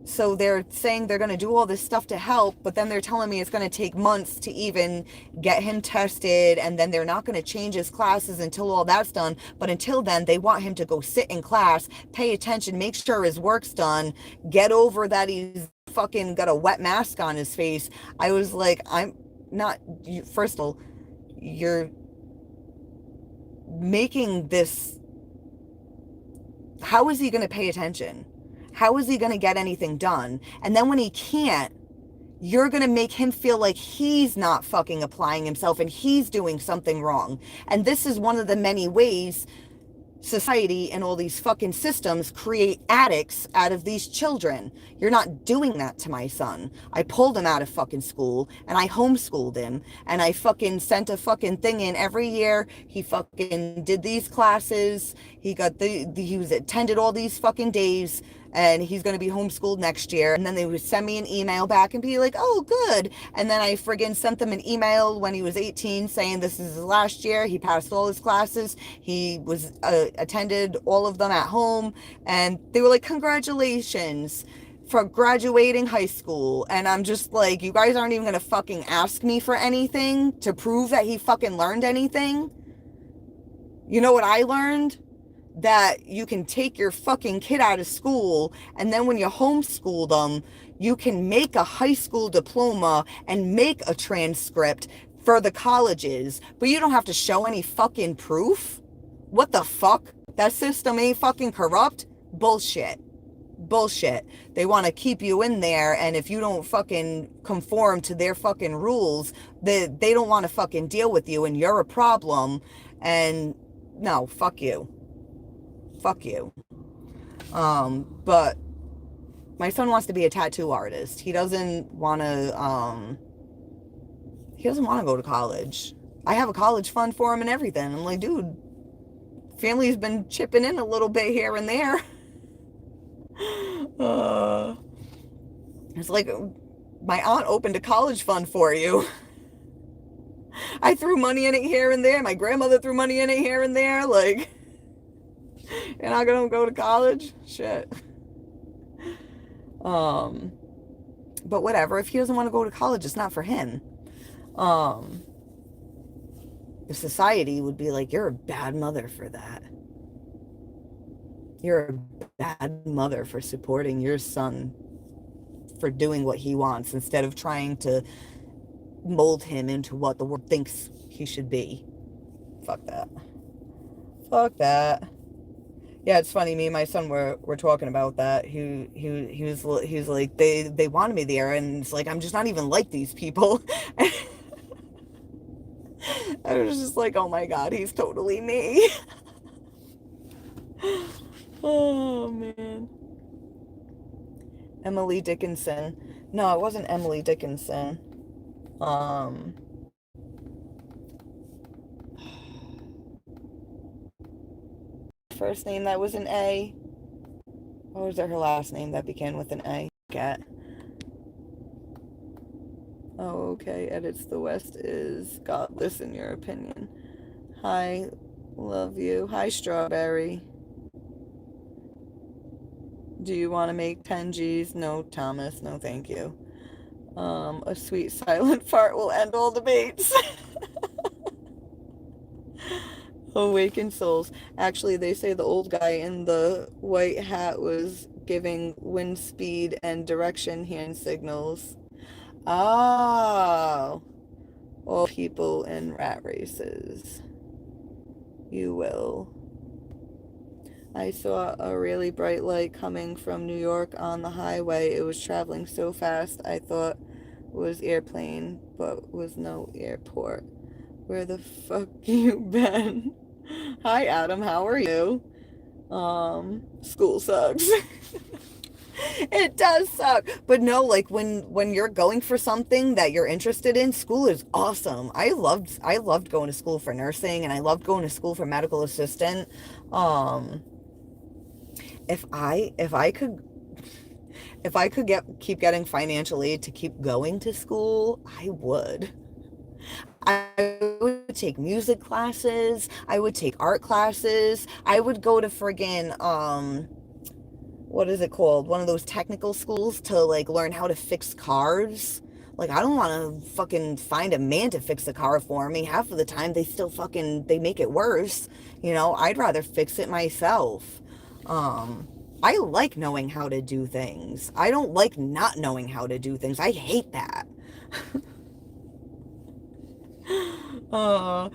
so they're saying they're going to do all this stuff to help, but then they're telling me it's going to take months to even get him tested, and then they're not going to change his classes until all that's done. But until then, they want him to go sit in class, pay attention, make sure his work's done, get over that he's fucking got a wet mask on his face. I was like, I'm not, first of all, you're making this, how is he going to pay attention? How is he going to get anything done? And then when he can't, you're going to make him feel like he's not fucking applying himself and he's doing something wrong. And this is one of the many ways society and all these fucking systems create addicts out of these children. You're not doing that to my son. I pulled him out of fucking school and I homeschooled him and I fucking sent a fucking thing in every year. He fucking did these classes. He was attended all these fucking days, and he's going to be homeschooled next year. And then they would send me an email back and be like, oh, good. And then I friggin' sent them an email when he was 18 saying this is his last year. He passed all his classes. He was attended all of them at home. And they were like, congratulations for graduating high school. And I'm just like, you guys aren't even going to fucking ask me for anything to prove that he fucking learned anything. You know what I learned? That you can take your fucking kid out of school, and then when you homeschool them, you can make a high school diploma and make a transcript for the colleges, but you don't have to show any fucking proof. What the fuck? That system ain't fucking corrupt? Bullshit. They want to keep you in there, and if you don't fucking conform to their fucking rules, they don't want to fucking deal with you, and you're a problem. And no, fuck you. Fuck you. But my son wants to be a tattoo artist. He doesn't want to go to college. I have a college fund for him and everything. I'm like, dude, family's been chipping in a little bit here and there. Uh, it's like my aunt opened a college fund for you. I threw money in it here and there. My grandmother threw money in it here and there. Like, you're not gonna go to college? Shit. But whatever. If he doesn't want to go to college, it's not for him. The society would be like, you're a bad mother for that. You're a bad mother for supporting your son for doing what he wants instead of trying to mold him into what the world thinks he should be. Fuck that. Fuck that. Yeah, it's funny. Me and my son were talking about that. He was like, they wanted me there, and it's like, I'm just not even like these people. I was just like, oh my god, he's totally me. Oh man. Emily Dickinson. No, it wasn't Emily Dickinson. First name that was an A. What was her last name that began with an A? Cat. Oh, okay. Edits the West is godless in your opinion. Hi, love you. Hi, Strawberry. Do you want to make 10 G's? No, Thomas. No, thank you. A sweet silent fart will end all debates. Awakened souls. Actually, they say the old guy in the white hat was giving wind speed and direction hand signals. Oh. All people in rat races. You will. I saw a really bright light coming from New York on the highway. It was traveling so fast I thought it was airplane, but was no airport. Where the fuck you been? Hi Adam, how are you? School sucks. It does suck. But no, like when you're going for something that you're interested in, school is awesome. I loved going to school for nursing, and I loved going to school for medical assistant. If I could keep getting financial aid to keep going to school, I would. I would take music classes, I would take art classes, I would go to friggin' what is it called? One of those technical schools to like learn how to fix cars. Like, I don't want to fucking find a man to fix the car for me. Half of the time they make it worse. You know, I'd rather fix it myself. I like knowing how to do things. I don't like not knowing how to do things. I hate that. But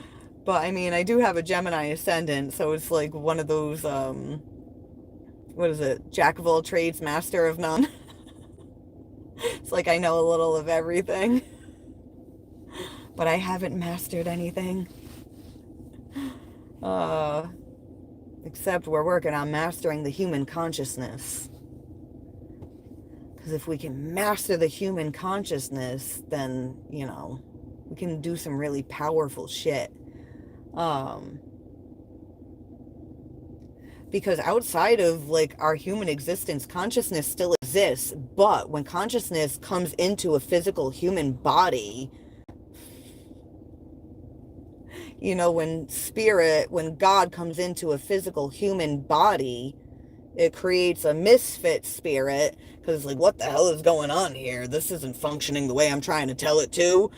I mean, I do have a Gemini ascendant, so it's like one of those, what is it? Jack of all trades, master of none. It's like I know a little of everything, but I haven't mastered anything. Except we're working on mastering the human consciousness. Because if we can master the human consciousness, then, you know, we can do some really powerful shit. Because outside of like our human existence, consciousness still exists. But when consciousness comes into a physical human body, you know, when God comes into a physical human body, it creates a misfit spirit. Because it's like, what the hell is going on here? This isn't functioning the way I'm trying to tell it to.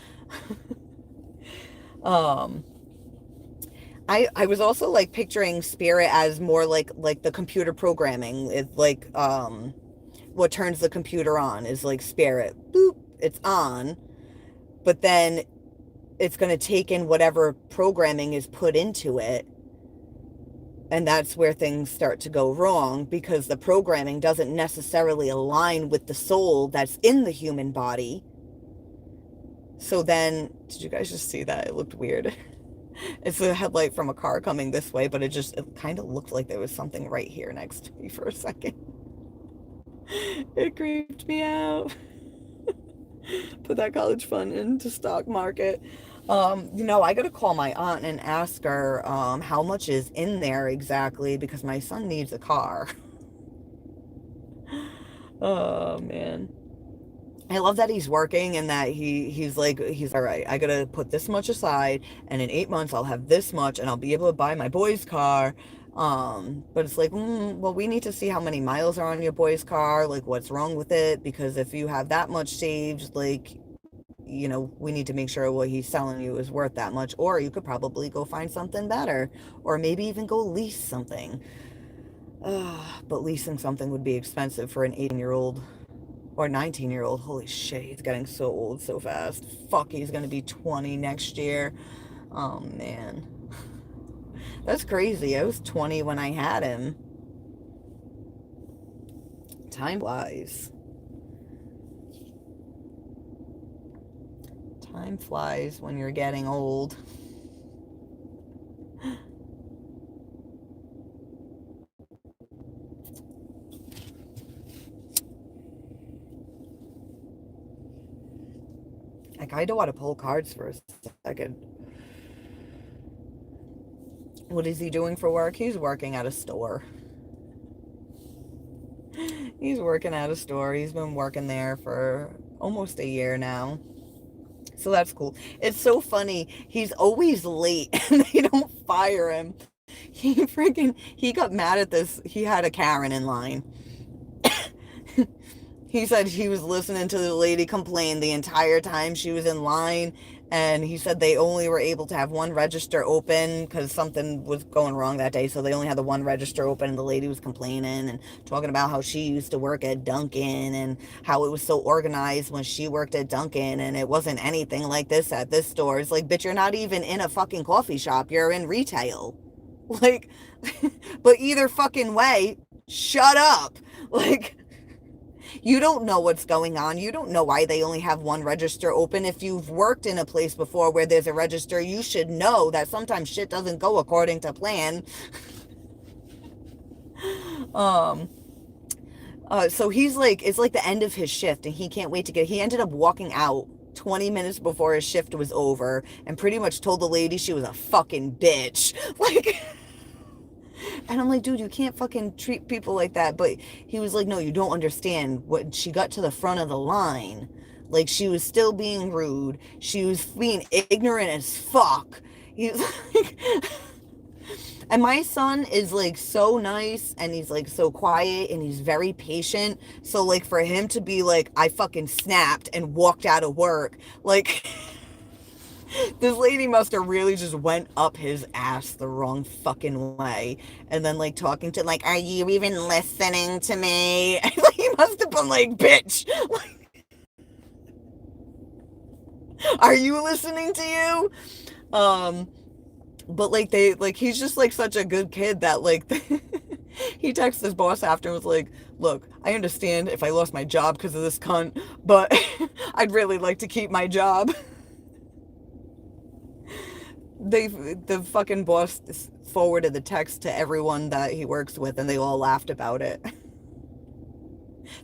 I was also like picturing spirit as more like the computer programming. It's like what turns the computer on is like spirit. Boop, it's on. But then it's going to take in whatever programming is put into it. And that's where things start to go wrong, because the programming doesn't necessarily align with the soul that's in the human body. So then, did you guys just see that? It looked weird. It's a headlight from a car coming this way, but it kind of looked like there was something right here next to me for a second. It creeped me out. Put that college fund into stock market. I gotta call my aunt and ask her how much is in there exactly because my son needs a car. Oh man. I love that he's working and that he's all right. I gotta put this much aside, and in 8 months I'll have this much, and I'll be able to buy my boy's car. But it's like, well, we need to see how many miles are on your boy's car, like what's wrong with it, because if you have that much saved, like, we need to make sure what he's selling you is worth that much, or you could probably go find something better, or maybe even go lease something. But leasing something would be expensive for an 18-year-old or 19-year-old. Holy shit, he's getting so old so fast. Fuck, he's gonna be 20 next year. Oh man. That's crazy. I was 20 when I had him. Time flies. Time flies when you're getting old. I kind of want to pull cards for a second. What is he doing for work? He's working at a store. He's working at a store. He's been working there for almost a year now. So that's cool. It's so funny. He's always late and they don't fire him. He got mad at this. He had a Karen in line. He said he was listening to the lady complain the entire time she was in line, and he said they only were able to have one register open because something was going wrong that day, so they only had the one register open, and the lady was complaining and talking about how she used to work at Dunkin' and how it was so organized when she worked at Dunkin', and it wasn't anything like this at this store. It's like, bitch, you're not even in a fucking coffee shop. You're in retail. Like, but either fucking way, shut up. Like, you don't know what's going on. You don't know why they only have one register open. If you've worked in a place before where there's a register, you should know that sometimes shit doesn't go according to plan. Um, so he's like, it's like the end of his shift and he can't wait he ended up walking out 20 minutes before his shift was over and pretty much told the lady she was a fucking bitch. Like, and I'm like, dude, you can't fucking treat people like that. But he was like, no, you don't understand. When she got to the front of the line, like, she was still being rude. She was being ignorant as fuck. He's like, and my son is like so nice and he's like so quiet and he's very patient. So like for him to be like, I fucking snapped and walked out of work, like this lady must have really just went up his ass the wrong fucking way. And then like talking to like, are you even listening to me? He must have been like, bitch, like, are you listening to you? But like he's just like such a good kid that like he texted his boss after and was like, look, I understand if I lost my job because of this cunt, but I'd really like to keep my job. The fucking boss forwarded the text to everyone that he works with and they all laughed about it.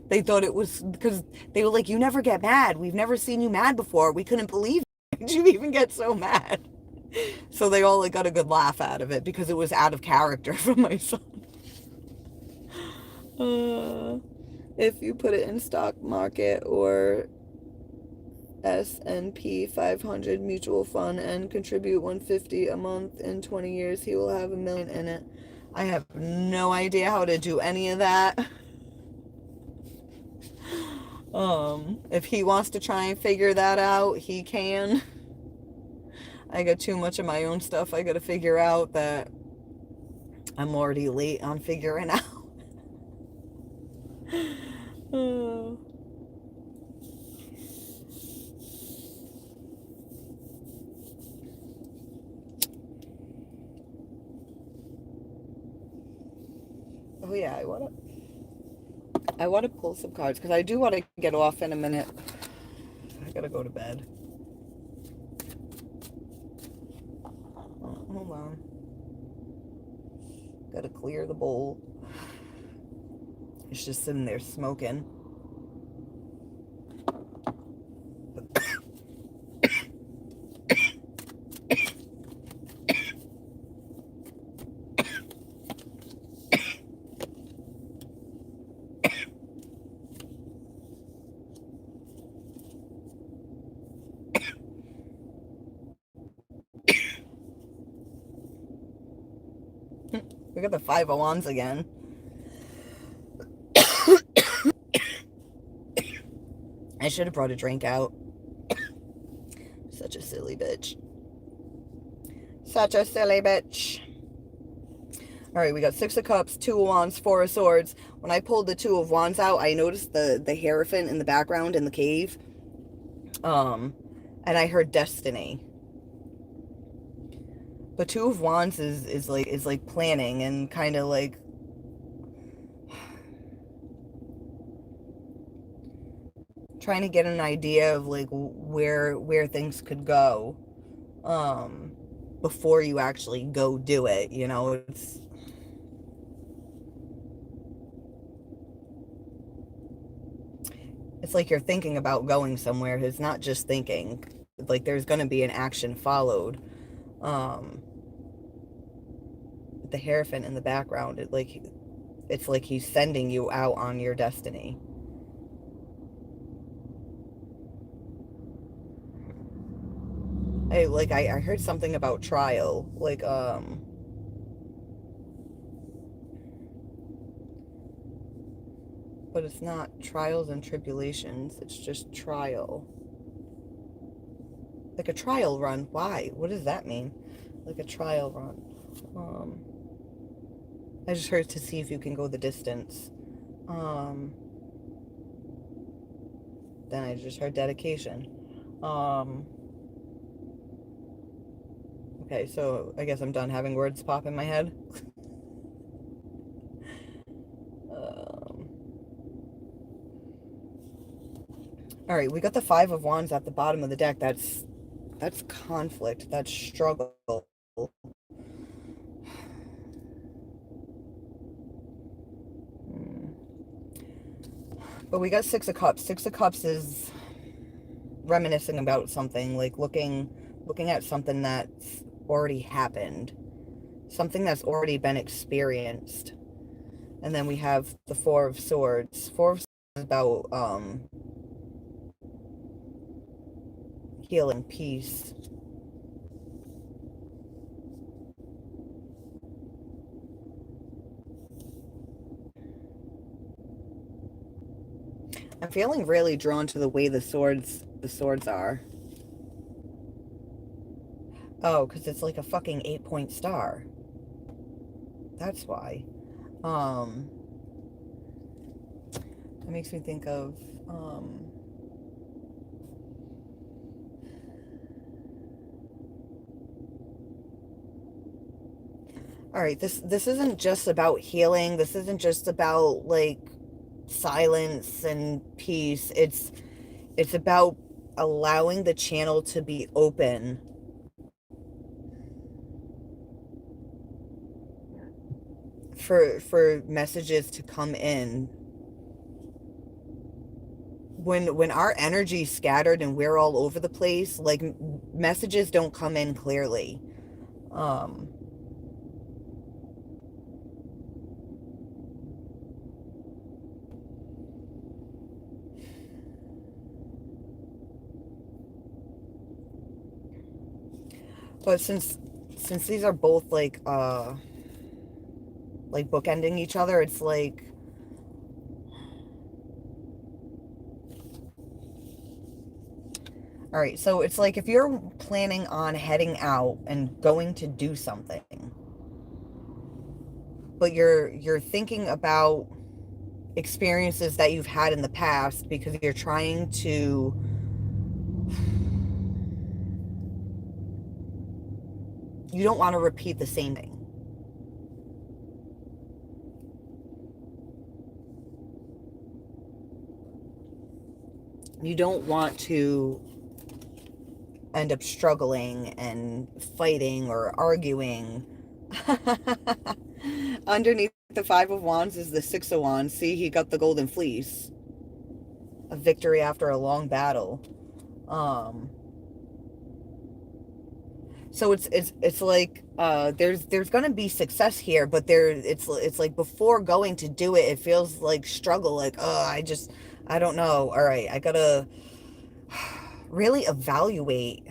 They thought it was because they were like, you never get mad. We've never seen you mad before. We couldn't believe it. Did you even get so mad? So they all like got a good laugh out of it because it was out of character for my son. If you put it in stock market or S&P 500 mutual fund and contribute $150 a month in 20 years, he will have $1 million in it. I have no idea how to do any of that. If he wants to try and figure that out, he can. I got too much of my own stuff I got to figure out that I'm already late on figuring out. Oh yeah, I want to pull some cards because I do want to get off in a minute. I gotta go to bed. on. Gotta clear the bowl. It's just sitting there smoking. We got the 5 of Wands again. I should have brought a drink out. Such a silly bitch. Such a silly bitch. Alright, we got 6 of Cups, 2 of Wands, 4 of Swords. When I pulled the 2 of Wands out, I noticed the Hierophant in the background in the cave. And I heard Destiny. But 2 of Wands is like planning and kind of like trying to get an idea of like where things could go before you actually go do it, you know. It's like you're thinking about going somewhere. It's not just thinking. Like there's going to be an action followed. The Hierophant in the background, it's like he's sending you out on your destiny. I heard something about trial, like but it's not trials and tribulations, it's just trial. Like a trial run. Why? What does that mean? Like a trial run. I just heard to see if you can go the distance. Then I just heard dedication. Okay, so I guess I'm done having words pop in my head. Alright, we got the 5 of Wands at the bottom of the deck. That's conflict. That's struggle. But we got 6 of Cups. 6 of Cups is reminiscing about something, like looking at something that's already happened. Something that's already been experienced. And then we have the 4 of Swords. 4 of Swords is about healing, peace. I'm feeling really drawn to the way the swords are. Oh, because it's like a fucking 8-point star. That's why. That makes me think of all right, this isn't just about healing. This isn't just about like silence and peace. It's about allowing the channel to be open for messages to come in. When our energy's scattered and we're all over the place, like messages don't come in clearly. But since these are both like bookending each other, it's like all right, so it's like if you're planning on heading out and going to do something, but you're thinking about experiences that you've had in the past because you're trying to you don't want to repeat the same thing. You don't want to end up struggling and fighting or arguing. Underneath the Five of Wands is the Six of Wands. See, he got the golden fleece. A victory after a long battle. Um, so it's like there's gonna be success here, but it's like before going to do it, it feels like struggle. Like, oh, I don't know. All right, I gotta really evaluate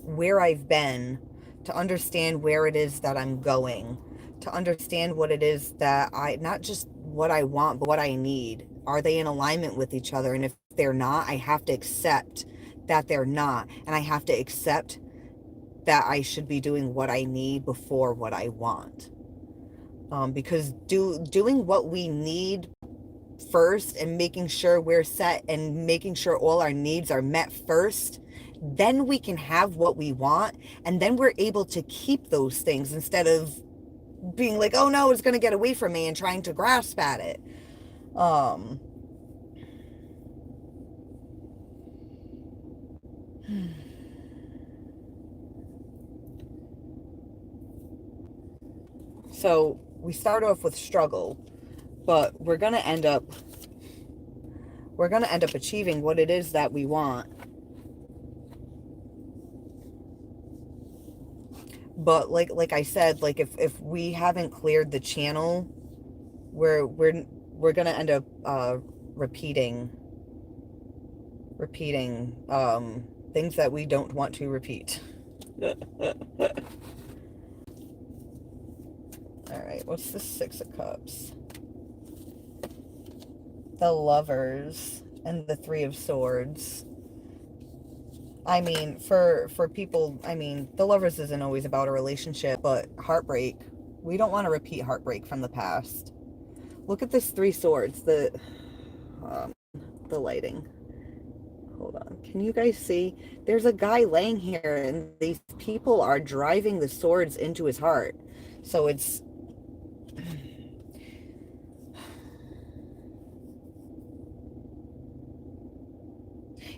where I've been to understand where it is that I'm going, to understand what it is that not just what I want, but what I need. Are they in alignment with each other? And if they're not, I have to accept that they're not. And I have to accept that I should be doing what I need before what I want. Because doing what we need first and making sure we're set and making sure all our needs are met first, then we can have what we want, and then we're able to keep those things instead of being like, oh no, it's going to get away from me, and trying to grasp at it. So we start off with struggle, but we're going to end up achieving what it is that we want. But like I said, like if we haven't cleared the channel, we're gonna end up repeating things that we don't want to repeat. All right, what's the Six of Cups? The Lovers and the Three of Swords. I mean, for people, I mean, the Lovers isn't always about a relationship, but heartbreak. We don't want to repeat heartbreak from the past. Look at this Three Swords, the lighting. Hold on. Can you guys see? There's a guy laying here, and these people are driving the swords into his heart. So it's...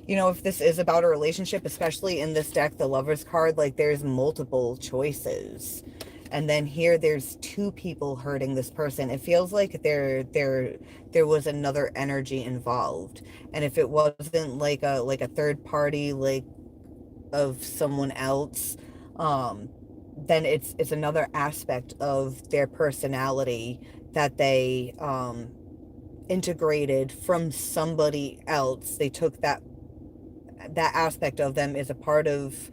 You know, if this is about a relationship, especially in this deck, the Lover's card, like there's multiple choices. And then here there's two people hurting this person. It feels like there was another energy involved. And if it wasn't like a third party, like of someone else, then it's another aspect of their personality that they integrated from somebody else. They took that aspect of them is a part of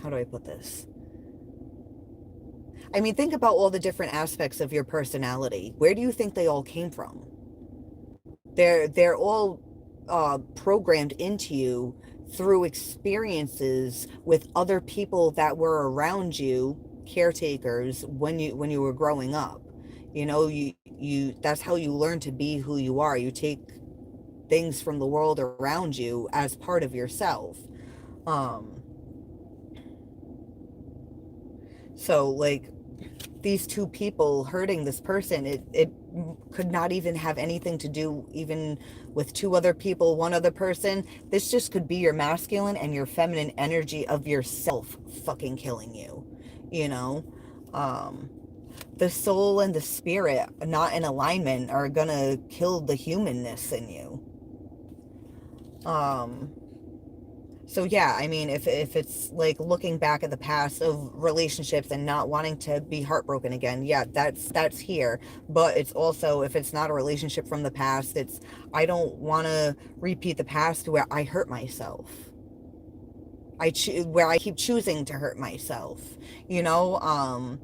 how do I put this? I mean, think about all the different aspects of your personality. Where do you think they all came from? They're all programmed into you through experiences with other people that were around you, caretakers, when you were growing up. You know, you that's how you learn to be who you are. You take things from the world around you as part of yourself. So like these two people hurting this person, it could not even have anything to do even with two other people, one other person. This just could be your masculine and your feminine energy of yourself fucking killing you, you know? The soul and the spirit not in alignment are gonna kill the humanness in you. So yeah, I mean, if it's like looking back at the past of relationships and not wanting to be heartbroken again, yeah, that's here. But it's also, if it's not a relationship from the past, it's, I don't want to repeat the past where I hurt myself. Where I keep choosing to hurt myself, you know.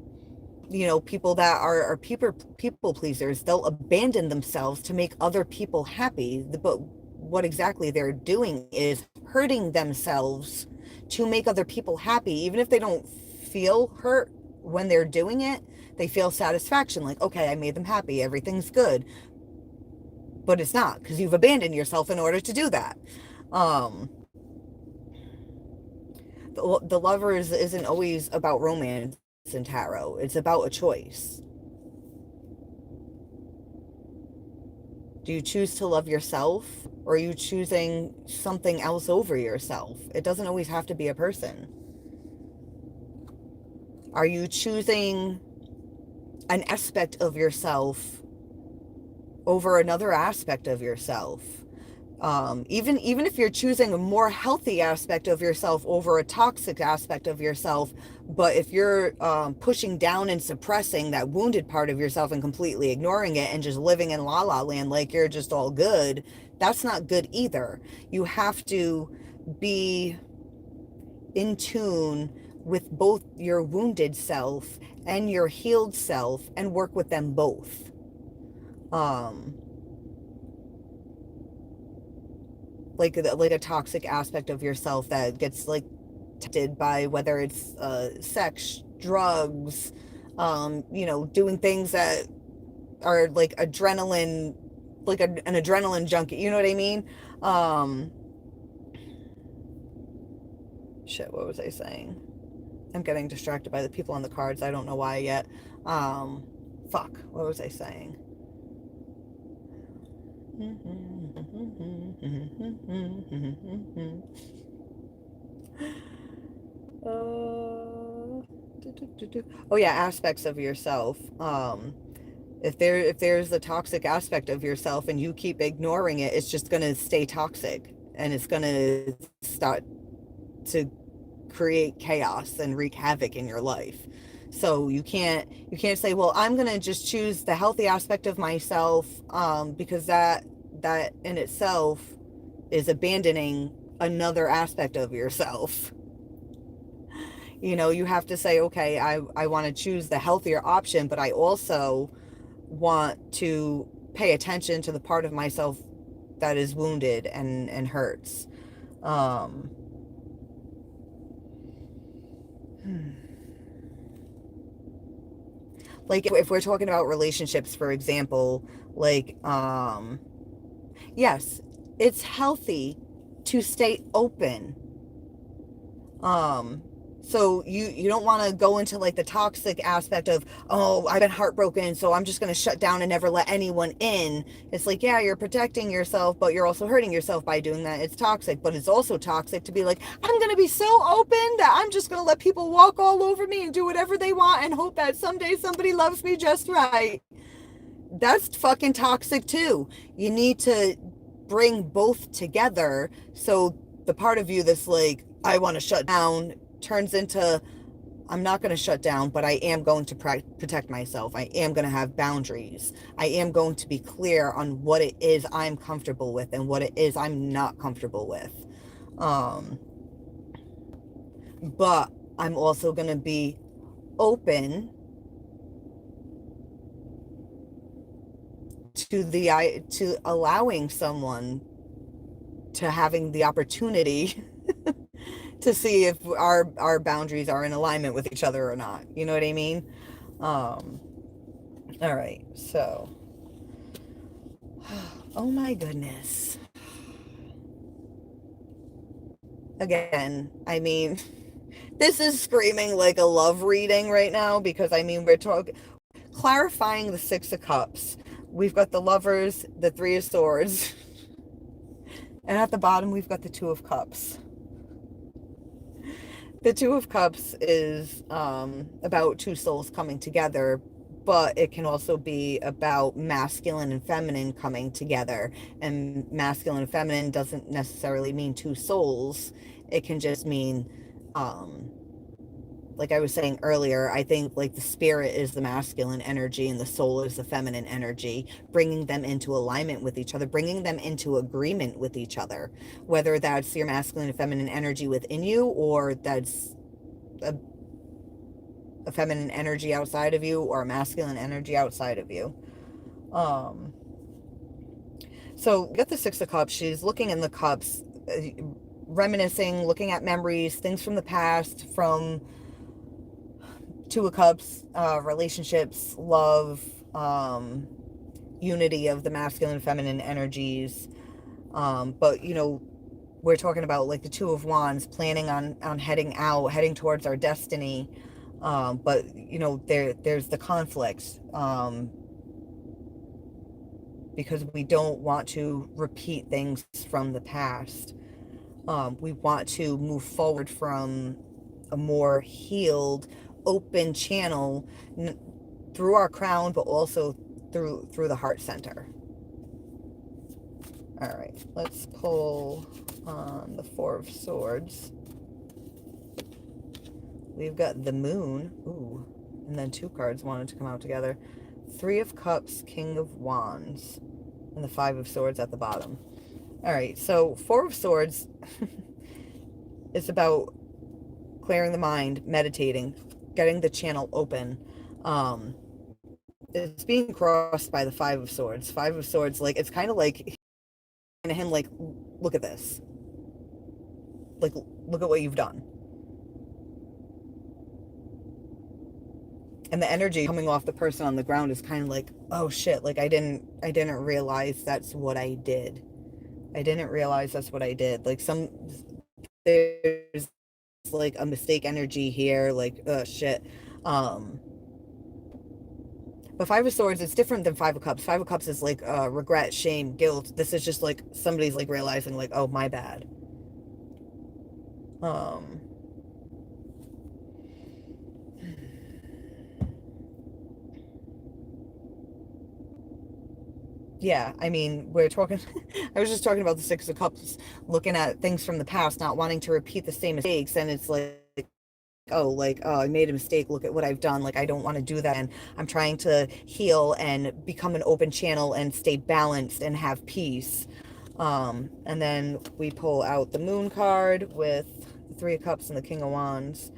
People that are people pleasers, they'll abandon themselves to make other people happy, but what exactly they're doing is hurting themselves to make other people happy. Even if they don't feel hurt when they're doing it, they feel satisfaction, like, okay, I made them happy, everything's good. But it's not, because you've abandoned yourself in order to do that. The Lovers isn't always about romance in tarot. It's about a choice. Do you choose to love yourself, or are you choosing something else over yourself? It doesn't always have to be a person. Are you choosing an aspect of yourself over another aspect of yourself? Even if you're choosing a more healthy aspect of yourself over a toxic aspect of yourself, but if you're pushing down and suppressing that wounded part of yourself and completely ignoring it and just living in la la land like you're just all good, that's not good either. You have to be in tune with both your wounded self and your healed self and work with them both. Like a toxic aspect of yourself that gets like tempted by whether it's sex, drugs, doing things that are like adrenaline, like an adrenaline junkie. You know what I mean? Shit, what was I saying? I'm getting distracted by the people on the cards. I don't know why yet. Fuck, what was I saying? Oh yeah, aspects of yourself. If there's a toxic aspect of yourself and you keep ignoring it, it's just gonna stay toxic, and it's gonna start to create chaos and wreak havoc in your life. So you can't say, well, I'm gonna just choose the healthy aspect of myself, because that in itself is abandoning another aspect of yourself. You have to say, okay, I want to choose the healthier option, but I also want to pay attention to the part of myself that is wounded and hurts. Um, like if we're talking about relationships, for example, like, yes, it's healthy to stay open. Um, so you don't want to go into like the toxic aspect of, oh, I've been heartbroken, so I'm just going to shut down and never let anyone in. It's like, yeah, you're protecting yourself, but you're also hurting yourself by doing that. It's toxic, but it's also toxic to be like, I'm going to be so open that I'm just going to let people walk all over me and do whatever they want and hope that someday somebody loves me just right. That's fucking toxic too. You need to bring both together, so the part of you that's like, I want to shut down, turns into, I'm not going to shut down, but I am going to protect myself. I am going to have boundaries. I am going to be clear on what it is I'm comfortable with and what it is I'm not comfortable with. But I'm also going to be open to allowing someone to having the opportunity to see if our boundaries are in alignment with each other or not. You know what I mean? All right, so, oh my goodness. Again, I mean, this is screaming like a love reading right now, because I mean, we're talking clarifying the Six of Cups. We've got the Lovers, the Three of Swords, and at the bottom we've got the Two of Cups. The Two of Cups is about two souls coming together, but it can also be about masculine and feminine coming together. And masculine and feminine doesn't necessarily mean two souls. It can just mean, like I was saying earlier, I think like the spirit is the masculine energy and the soul is the feminine energy, bringing them into alignment with each other, bringing them into agreement with each other, whether that's your masculine and feminine energy within you, or that's a feminine energy outside of you, or a masculine energy outside of you. So we got the Six of Cups. She's looking in the cups, reminiscing, looking at memories, things from the past, from Two of Cups, relationships, love, unity of the masculine and feminine energies. But we're talking about like the Two of Wands, planning on heading out, heading towards our destiny. But there's the conflict. because we don't want to repeat things from the past. We want to move forward from a more healed, open channel through our crown, but also through the heart center. All right, let's pull the Four of Swords. We've got the Moon. Ooh, and then two cards wanted to come out together. Three of Cups, King of Wands, and the Five of Swords at the bottom. All right, so Four of Swords is about clearing the mind, meditating, getting the channel open. It's being crossed by the Five of Swords. Five of Swords, like, it's kind of like him, like, look at this. Like, look at what you've done. And the energy coming off the person on the ground is kind of like, oh shit, like I didn't realize that's what I did. I didn't realize that's what I did. Like there's like a mistake energy here, like, oh shit. But Five of Swords, it's different than Five of Cups. Five of Cups is like regret, shame, guilt. This is just like somebody's like realizing like, oh, my bad. Yeah, I mean, we're talking, I was just talking about the Six of Cups, looking at things from the past, not wanting to repeat the same mistakes. And it's like, oh, I made a mistake. Look at what I've done. Like, I don't want to do that. And I'm trying to heal and become an open channel and stay balanced and have peace. And then we pull out the Moon card with the Three of Cups and the King of Wands.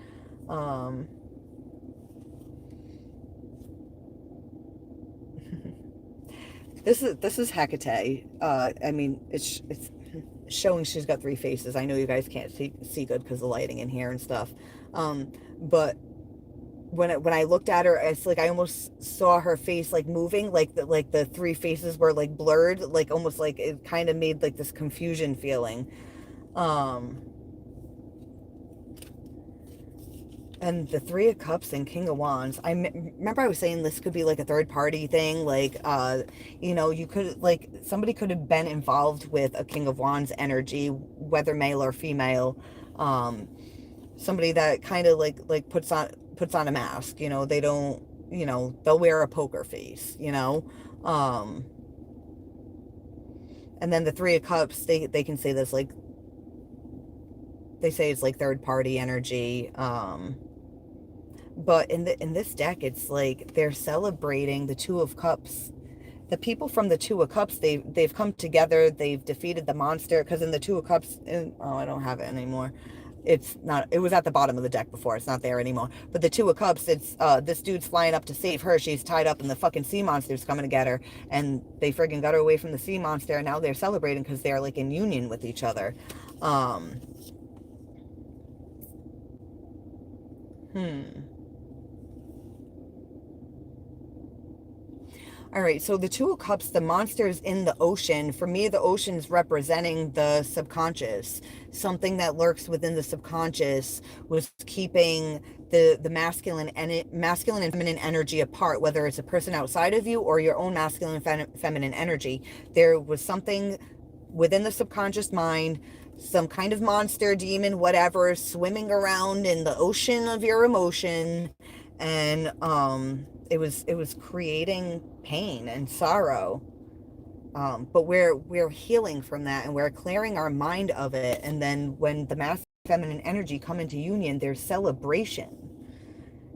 This is Hecate. I mean, it's showing she's got three faces. I know you guys can't see good because of the lighting in here and stuff. But when I looked at her, it's like I almost saw her face like moving, like the three faces were like blurred, like almost like it kind of made like this confusion feeling. And the Three of Cups and King of Wands, remember I was saying this could be like a third party thing, like, you know, you could, like, somebody could have been involved with a King of Wands energy, whether male or female. Somebody that kind of like puts on a mask, you know, they don't, you know, they'll wear a poker face, you know. And then the Three of Cups, they can say this, like, they say it's like third party energy. But in this deck, it's like they're celebrating the Two of Cups. The people from the Two of Cups, they've come together. They've defeated the monster. Because in the Two of Cups, oh, I don't have it anymore. It's not. It was at the bottom of the deck before. It's not there anymore. But the Two of Cups, it's this dude's flying up to save her. She's tied up, and the fucking sea monster's coming to get her. And they friggin' got her away from the sea monster. And now they're celebrating because they're like in union with each other. All right, so the Two of Cups, the monster's in the ocean. For me, the ocean's representing the subconscious. Something that lurks within the subconscious was keeping the masculine and feminine energy apart, whether it's a person outside of you or your own masculine and feminine energy. There was something within the subconscious mind, some kind of monster, demon, whatever, swimming around in the ocean of your emotion. And it was creating pain and sorrow, but we're healing from that, and we're clearing our mind of it. And then when the masculine feminine energy come into union, there's celebration.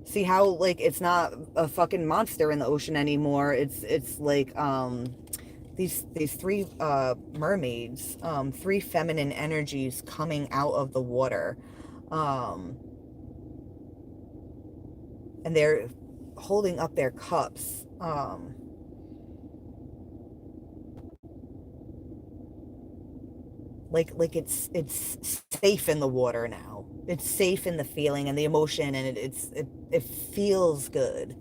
See how, like, it's not a fucking monster in the ocean anymore. It's like these three mermaids, three feminine energies coming out of the water, and they're holding up their cups. Like it's safe in the water now. It's safe in the feeling and the emotion, and it feels good.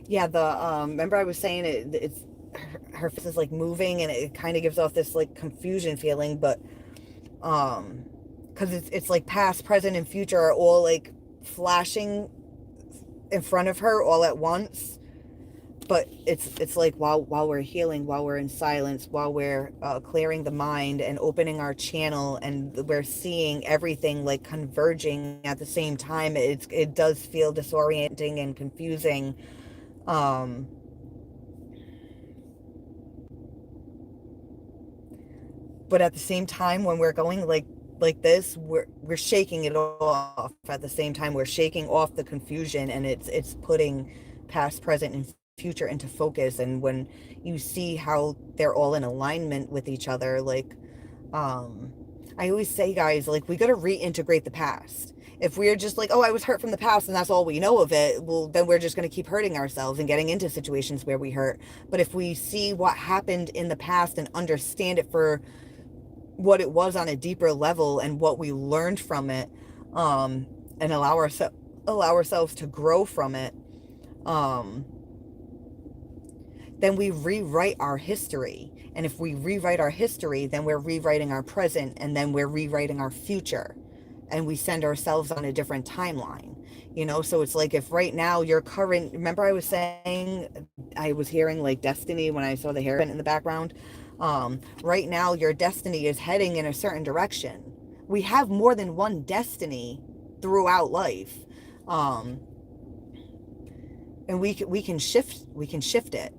Yeah, the remember I was saying it's her face is like moving, and it kind of gives off this like confusion feeling, but because it's like past, present, and future are all like flashing in front of her all at once. But it's like while we're healing, while we're in silence, while we're clearing the mind and opening our channel, and we're seeing everything like converging at the same time, it does feel disorienting and confusing. But at the same time, when we're going like this, we're shaking it off. At the same time, we're shaking off the confusion, and it's putting past, present, and future into focus. And when you see how they're all in alignment with each other, like I always say, guys, like, we got to reintegrate the past. If we're just like, oh, I was hurt from the past and that's all we know of it, well, then we're just going to keep hurting ourselves and getting into situations where we hurt. But if we see what happened in the past and understand it for what it was on a deeper level and what we learned from it, and allow ourselves to grow from it, then we rewrite our history. And if we rewrite our history, then we're rewriting our present, and then we're rewriting our future, and we send ourselves on a different timeline. So it's like, if right now your current, remember I was saying, I was hearing like destiny when I saw the hair in the background. Right now your destiny is heading in a certain direction. We have more than one destiny throughout life. And we can shift it.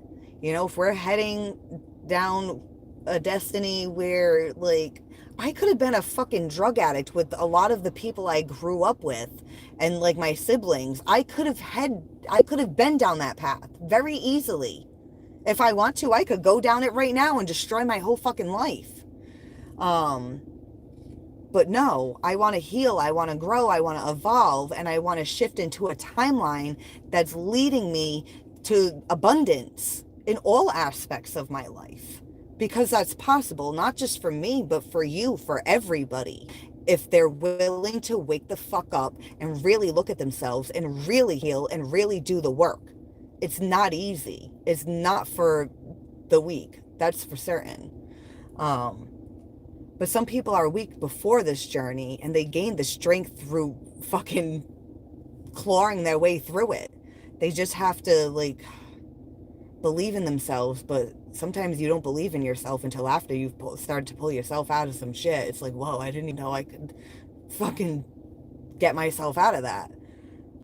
If we're heading down a destiny where, like, I could have been a fucking drug addict with a lot of the people I grew up with, and like my siblings. I could have been down that path very easily. If I want to, I could go down it right now and destroy my whole fucking life. But no, I want to heal, I want to grow, I want to evolve, and I want to shift into a timeline that's leading me to abundance in all aspects of my life. Because that's possible, not just for me, but for you, for everybody. If they're willing to wake the fuck up and really look at themselves and really heal and really do the work. It's not easy. It's not for the weak. That's for certain. But some people are weak before this journey, and they gain the strength through fucking clawing their way through it. They just have to, like, believe in themselves. But sometimes you don't believe in yourself until after you've started to pull yourself out of some shit. It's like, whoa, I didn't even know I could fucking get myself out of that.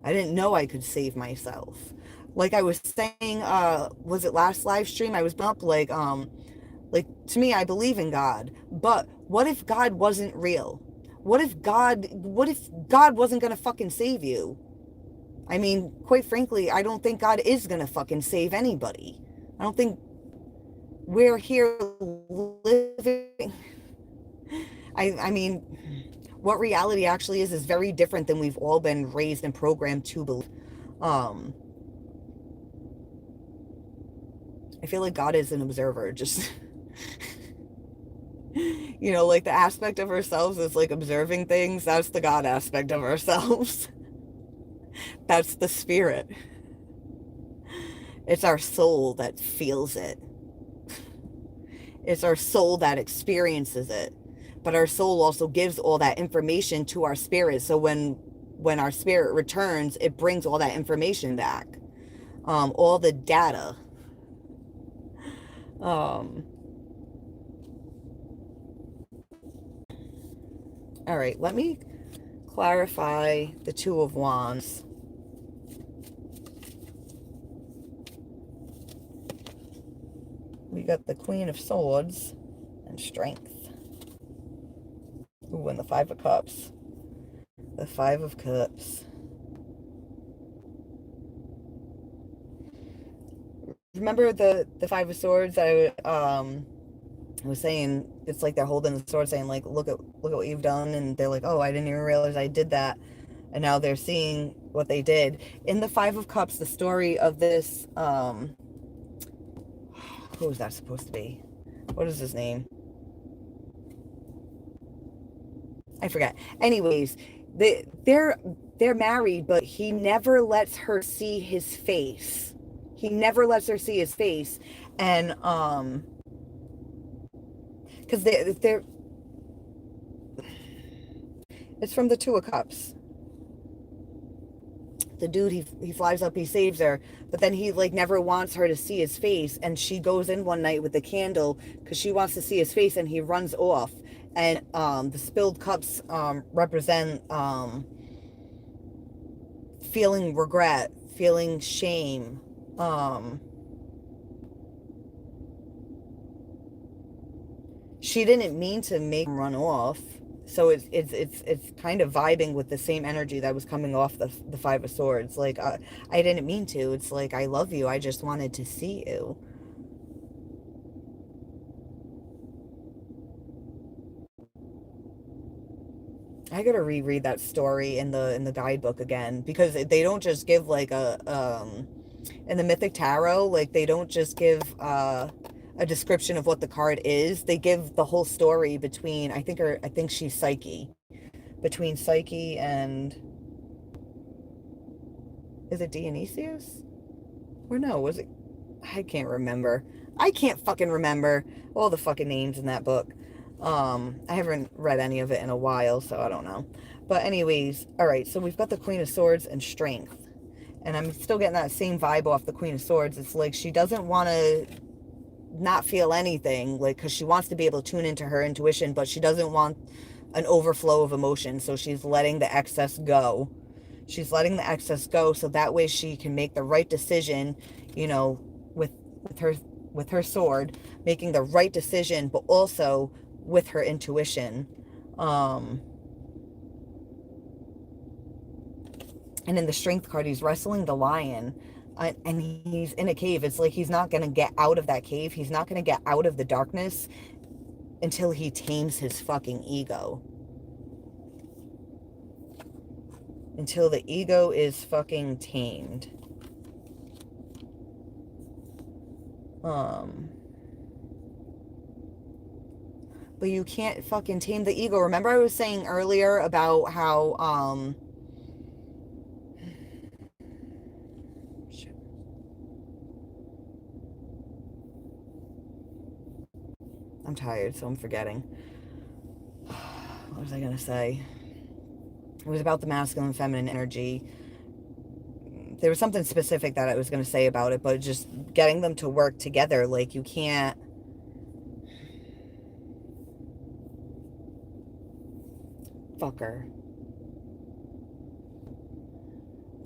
I didn't know I could save myself. Like I was saying, was it last live stream? I was up like, to me, I believe in God, but what if God wasn't real? What if God wasn't gonna fucking save you? I mean, quite frankly, I don't think God is gonna fucking save anybody. I don't think we're here living. I mean, what reality actually is very different than we've all been raised and programmed to believe. I feel like God is an observer, just, like the aspect of ourselves is like observing things. That's the God aspect of ourselves. That's the spirit. It's our soul that feels it. It's our soul that experiences it. But our soul also gives all that information to our spirit. So when our spirit returns, it brings all that information back. All the data. All right, let me clarify the Two of Wands. We got the Queen of Swords and Strength. Ooh, and the Five of Cups. The Five of Cups. Remember the Five of Swords? I was saying, it's like they're holding the sword, saying like, look at what you've done, and they're like, oh, I didn't even realize I did that, and now they're seeing what they did. In the Five of Cups, the story of this, who is that supposed to be? What is his name? I forget. Anyways, they're married, but he never lets her see his face. He never lets her see his face. And because they're it's from the Two of Cups. The dude, he flies up, he saves her, but then he like never wants her to see his face, and she goes in one night with the candle because she wants to see his face, and he runs off. And the spilled cups represent feeling regret, feeling shame. She didn't mean to make him run off. So it's kind of vibing with the same energy that was coming off the Five of Swords. Like, I didn't mean to. It's like, I love you. I just wanted to see you. I gotta reread that story in the guidebook again, because they don't just give like in the Mythic Tarot, like they don't just give a description of what the card is. They give the whole story between, I think she's Psyche, between Psyche and, is it Dionysius? Or no, was it, I can't remember. I can't fucking remember all the fucking names in that book. I haven't read any of it in a while, so I don't know. But anyways, all right, so we've got the Queen of Swords and Strength. And I'm still getting that same vibe off the Queen of Swords. It's like she doesn't want to not feel anything, like, because she wants to be able to tune into her intuition, but she doesn't want an overflow of emotion, so she's letting the excess go. She's letting the excess go so that way she can make the right decision, you know, with her sword, making the right decision, but also with her intuition. And in the Strength card, he's wrestling the lion, and he's in a cave. It's like he's not going to get out of that cave. He's not going to get out of the darkness until he tames his fucking ego. Until the ego is fucking tamed. But you can't fucking tame the ego. Remember I was saying earlier about how, shit. I'm tired, so I'm forgetting. What was I gonna say? It was about the masculine and feminine energy. There was something specific that I was going to say about it, but just getting them to work together. Like, you can't... Fucker.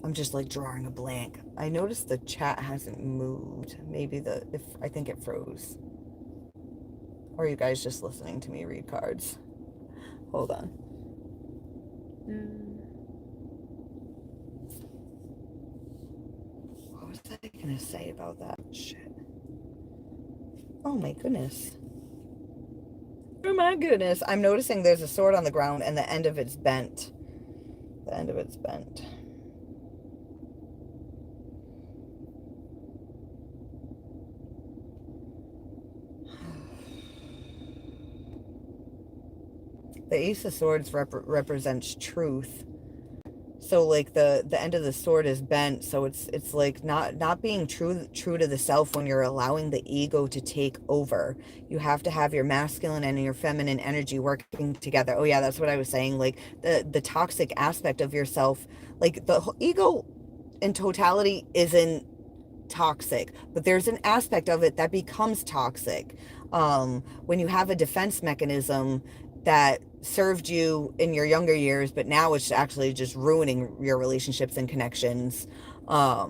I'm just like drawing a blank. I noticed the chat hasn't moved. Maybe I think it froze. Or are you guys just listening to me read cards? Hold on. What was I gonna say about that? Shit. Oh my goodness. Oh my goodness. I'm noticing there's a sword on the ground and the end of it's bent. The end of it's bent. The Ace of Swords represents truth. So like the end of the sword is bent, so it's like not being true to the self when you're allowing the ego to take over. You have to have your masculine and your feminine energy working together. Oh yeah, that's what I was saying. Like the toxic aspect of yourself, like the ego in totality isn't toxic, but there's an aspect of it that becomes toxic when you have a defense mechanism that served you in your younger years, but now it's actually just ruining your relationships and connections. I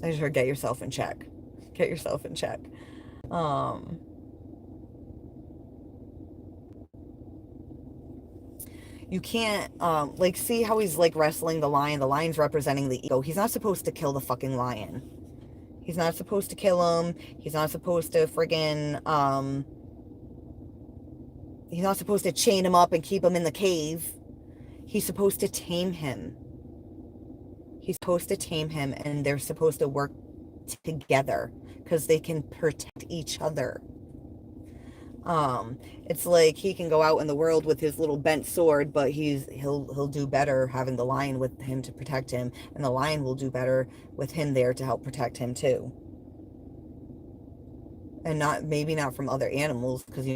just heard get yourself in check. Get yourself in check. You can't, like, see how he's, like, wrestling the lion. The lion's representing the ego. He's not supposed to kill the fucking lion. He's not supposed to kill him. He's not supposed to friggin', he's not supposed to chain him up and keep him in the cave. He's supposed to tame him. He's supposed to tame him, and they're supposed to work together because they can protect each other. It's like he can go out in the world with his little bent sword, but he'll do better having the lion with him to protect him, and the lion will do better with him there to help protect him too. And not, maybe not from other animals, because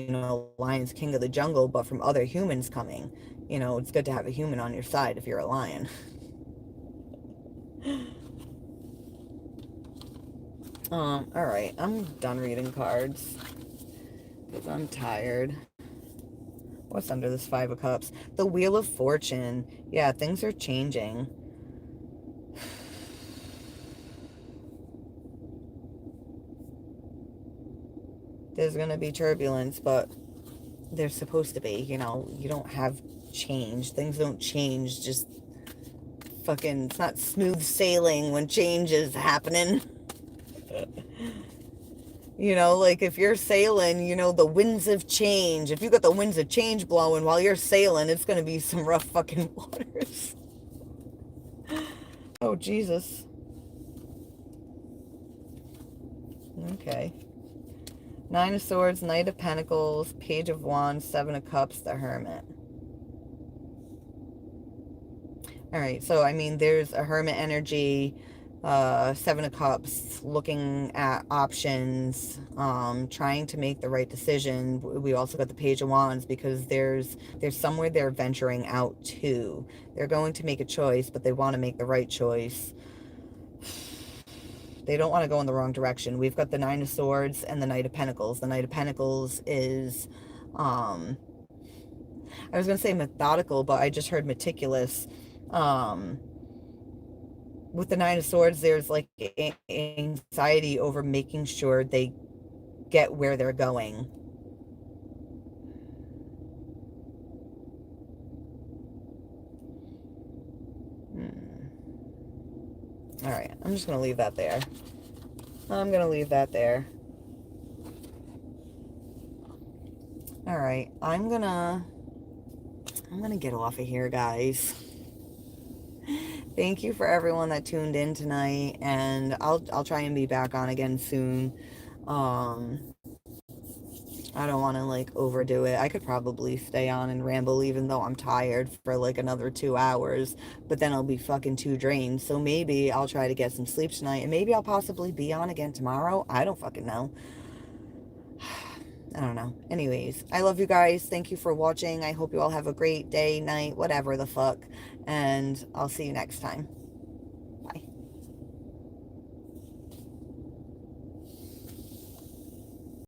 lion's king of the jungle, but from other humans coming. It's good to have a human on your side if you're a lion. All right, I'm done reading cards because I'm tired. What's under this Five of Cups? The Wheel of Fortune. Yeah, things are changing. There's gonna be turbulence, but there's supposed to be. You don't have change. Things don't change. Just fucking, it's not smooth sailing when change is happening. Like if you're sailing, the winds of change. If you got the winds of change blowing while you're sailing, it's gonna be some rough fucking waters. Oh, Jesus. Okay. Nine of Swords, Knight of Pentacles, Page of Wands, Seven of Cups, the Hermit. All right, so I mean, there's a Hermit energy, Seven of Cups, looking at options, trying to make the right decision. We also got the Page of Wands because there's somewhere they're venturing out to. They're going to make a choice, but they want to make the right choice. They don't want to go in the wrong direction. We've got the Nine of Swords and the Knight of Pentacles. The Knight of Pentacles is, I was going to say methodical, but I just heard meticulous. With the Nine of Swords, there's like anxiety over making sure they get where they're going. All right, I'm just going to leave that there. I'm going to leave that there. All right, I'm going to get off of here, guys. Thank you for everyone that tuned in tonight, and I'll try and be back on again soon. I don't want to like overdo it. I could probably stay on and ramble even though I'm tired for like another 2 hours, but then I'll be fucking too drained. So maybe I'll try to get some sleep tonight, and maybe I'll possibly be on again tomorrow. I don't fucking know. I don't know. Anyways, I love you guys. Thank you for watching. I hope you all have a great day, night, whatever the fuck, and I'll see you next time.